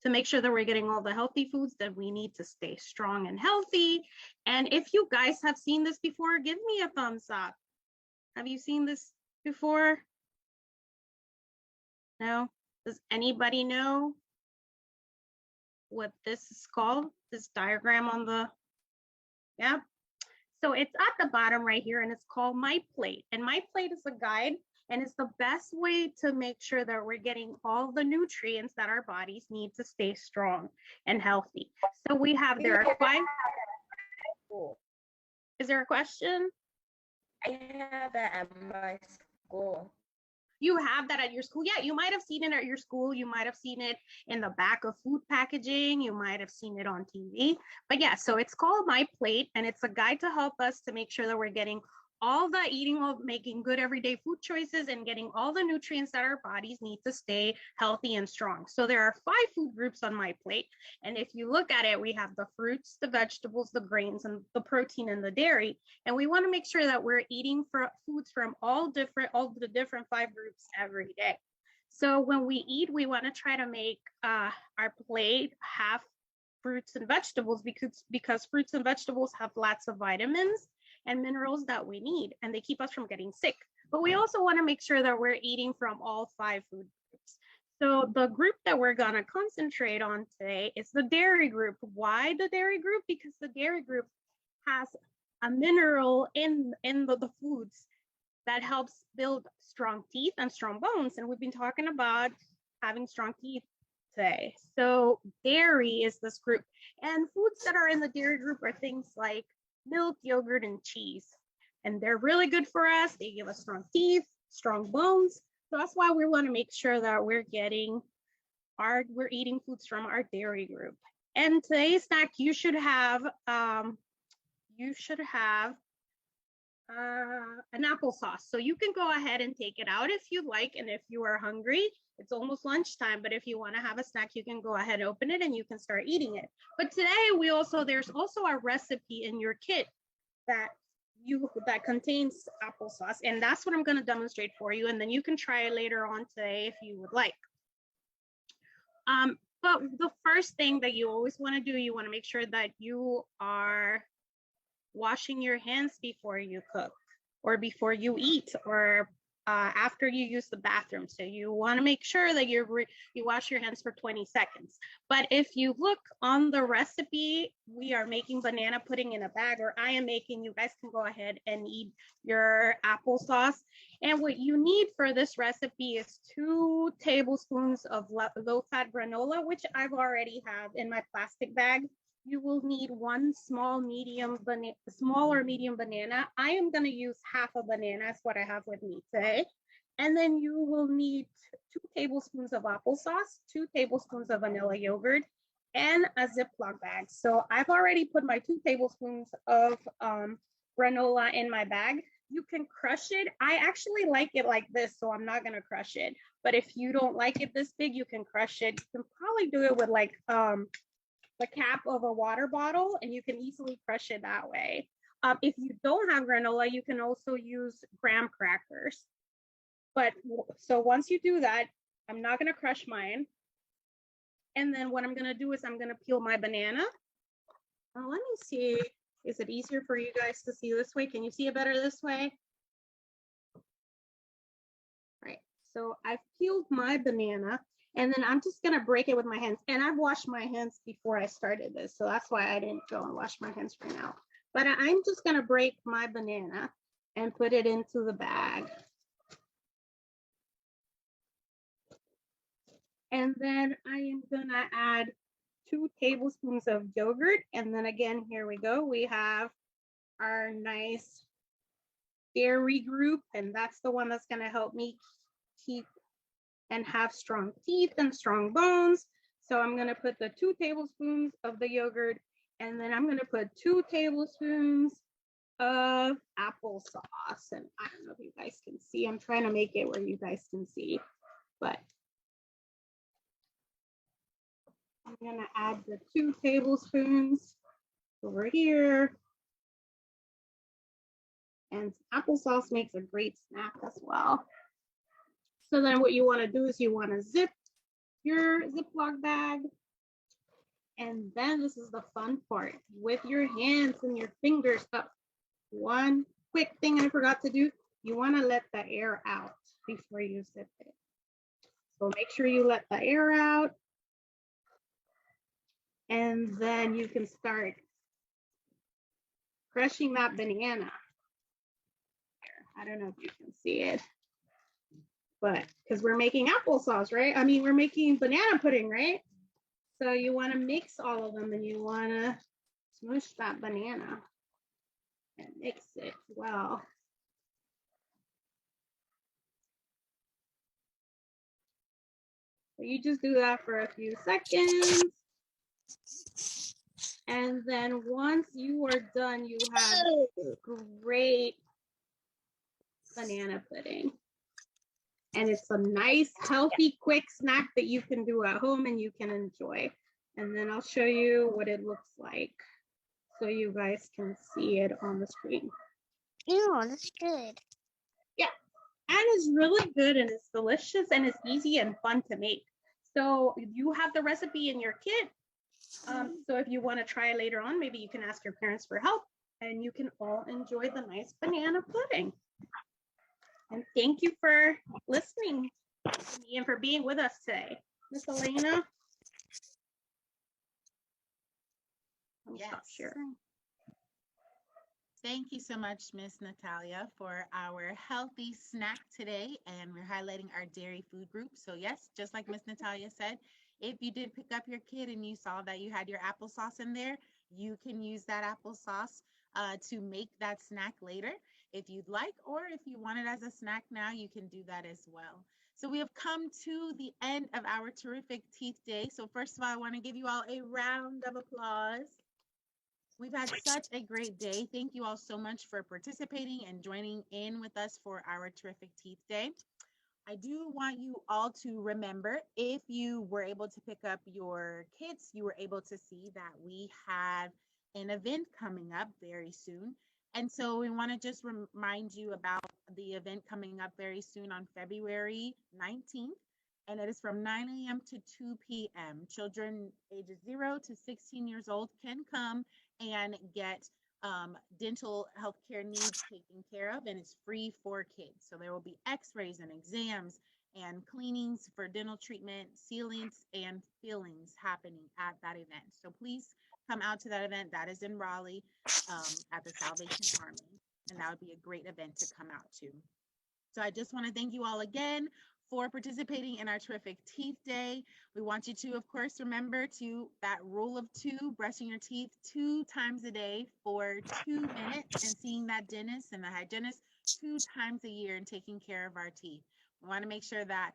S2: make sure that we're getting all the healthy foods that we need to stay strong and healthy. And if you guys have seen this before, give me a thumbs up. Have you seen this before? No? Does anybody know what this is called? This diagram on the, yeah. So it's at the bottom right here and it's called My Plate. And My Plate is a guide and it's the best way to make sure that we're getting all the nutrients that our bodies need to stay strong and healthy. So we have, there are 5. Is there a question?
S20: I have that at my school.
S2: You have that at your school? Yeah, you might have seen it at your school. You might have seen it in the back of food packaging. You might have seen it on TV. But yeah, so it's called My Plate, and it's a guide to help us to make sure that we're getting all the eating of making good everyday food choices and getting all the nutrients that our bodies need to stay healthy and strong. So there are 5 food groups on My Plate. And if you look at it, we have the fruits, the vegetables, the grains, and the protein and the dairy. And we want to make sure that we're eating foods from all the different 5 groups every day. So when we eat, we want to try to make our plate half fruits and vegetables because fruits and vegetables have lots of vitamins and minerals that we need, and they keep us from getting sick. But we also want to make sure that we're eating from all 5 food groups. So the group that we're gonna concentrate on today is the dairy group. Why the dairy group? Because the dairy group has a mineral in the foods that helps build strong teeth and strong bones. And we've been talking about having strong teeth today. So dairy is this group. And foods that are in the dairy group are things like milk, yogurt, and cheese. And they're really good for us. They give us strong teeth, strong bones. So that's why we want to make sure that we're eating foods from our dairy group. And today's snack, you should have an applesauce. So you can go ahead and take it out if you like, and if you are hungry. It's almost lunchtime, but if you want to have a snack, you can go ahead, open it, and you can start eating it. But today there's also a recipe in your kit that contains applesauce, and that's what I'm going to demonstrate for you, and then you can try it later on today if you would like. But the first thing that you always want to do, you want to make sure that you are washing your hands before you cook or before you eat or after you use the bathroom. So you want to make sure that you wash your hands for 20 seconds. But if you look on the recipe, we are making banana pudding in a bag, or I am making. You guys can go ahead and eat your applesauce. And what you need for this recipe is 2 tablespoons of low-fat granola, which I've already have in my plastic bag. You will need 1 small or medium banana. I am going to use half a banana. That's what I have with me today. And then you will need 2 tablespoons of applesauce, 2 tablespoons of vanilla yogurt, and a Ziploc bag. So I've already put my 2 tablespoons of granola in my bag. You can crush it. I actually like it like this, so I'm not going to crush it. But if you don't like it this big, you can crush it. You can probably do it with like the cap of a water bottle, and you can easily crush it that way. If you don't have granola, you can also use graham crackers. But so once you do that, I'm not going to crush mine. And then what I'm going to do is I'm going to peel my banana. Let me see. Is it easier for you guys to see this way? Can you see it better this way? Right. So I've peeled my banana. And then I'm just gonna break it with my hands. And I've washed my hands before I started this. So that's why I didn't go and wash my hands right now. But I'm just gonna break my banana and put it into the bag. And then I am gonna add 2 tablespoons of yogurt. And then again, here we go. We have our nice dairy group, and that's the one that's going to help me keep and have strong teeth and strong bones. So I'm going to put the 2 tablespoons of the yogurt, and then I'm going to put 2 tablespoons of applesauce. And I don't know if you guys can see. I'm trying to make it where you guys can see, but I'm going to add the 2 tablespoons over here. And applesauce makes a great snack as well. So then what you want to do is you want to zip your Ziploc bag. And then this is the fun part. With your hands and your fingers up. One quick thing I forgot to do. You want to let the air out before you zip it. So make sure you let the air out. And then you can start crushing that banana. I don't know if you can see it, but because we're making applesauce, right? I mean, we're making banana pudding, right? So you want to mix all of them and you want to smush that banana and mix it well. So you just do that for a few seconds. And then once you are done, you have great banana pudding. And it's a nice, healthy, quick snack that you can do at home and you can enjoy. And then I'll show you what it looks like so you guys can see it on the screen.
S13: Ew, that's good.
S2: Yeah, and it's really good and it's delicious and it's easy and fun to make. So you have the recipe in your kit. So if you want to try it later on, maybe you can ask your parents for help and you can all enjoy the nice banana pudding. And thank you for listening to me and for being with us today. Miss Elena?
S1: Yes.
S2: Stop sharing.
S1: Thank you so much, Miss Natalia, for our healthy snack today. And we're highlighting our dairy food group. So yes, just like Miss Natalia said, if you did pick up your kit and you saw that you had your applesauce in there, you can use that applesauce to make that snack later if you'd like, or if you want it as a snack now, you can do that as well. So we have come to the end of our terrific teeth day. So first of all, I want to give you all a round of applause. We've had such a great day. Thank you all so much for participating and joining in with us for our terrific teeth day. I do want you all to remember, if you were able to pick up your kits, you were able to see that we have an event coming up very soon. And so we want to just remind you about the event coming up very soon on February 19th. And it is from 9 a.m. to 2 p.m. Children ages 0 to 16 years old can come and get dental health care needs taken care of, and it's free for kids. So there will be x-rays and exams and cleanings for dental treatment, sealants, and fillings happening at that event. So please come out to that event. That is in Raleigh at the Salvation Army, and that would be a great event to come out to. So I just want to thank you all again for participating in our terrific teeth day. We want you to, of course, remember to that rule of 2, brushing your teeth 2 times a day for 2 minutes, and seeing that dentist and the hygienist 2 times a year and taking care of our teeth. We want to make sure that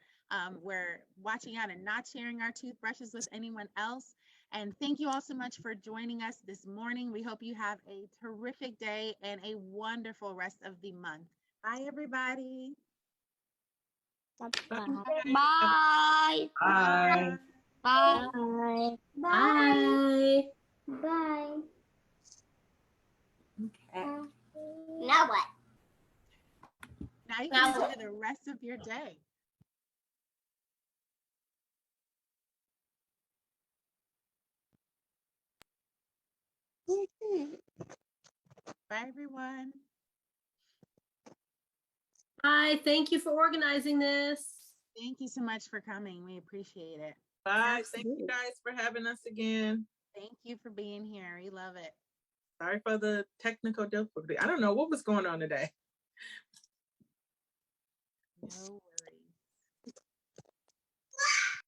S1: we're watching out and not sharing our toothbrushes with anyone else. And thank you all so much for joining us this morning. We hope you have a terrific day and a wonderful rest of the month. Bye, everybody.
S13: Bye.
S19: Bye.
S13: Bye. Bye.
S19: Bye.
S13: Bye.
S19: Okay.
S13: Now what?
S1: Now you can enjoy the rest of your day. Bye, everyone.
S19: Bye. Thank you for organizing this.
S1: Thank you so much for coming. We appreciate it.
S5: Bye. Thank you guys for having us again.
S1: Thank you for being here. We love it.
S5: Sorry for the technical difficulty. I don't know what was going on today.
S1: No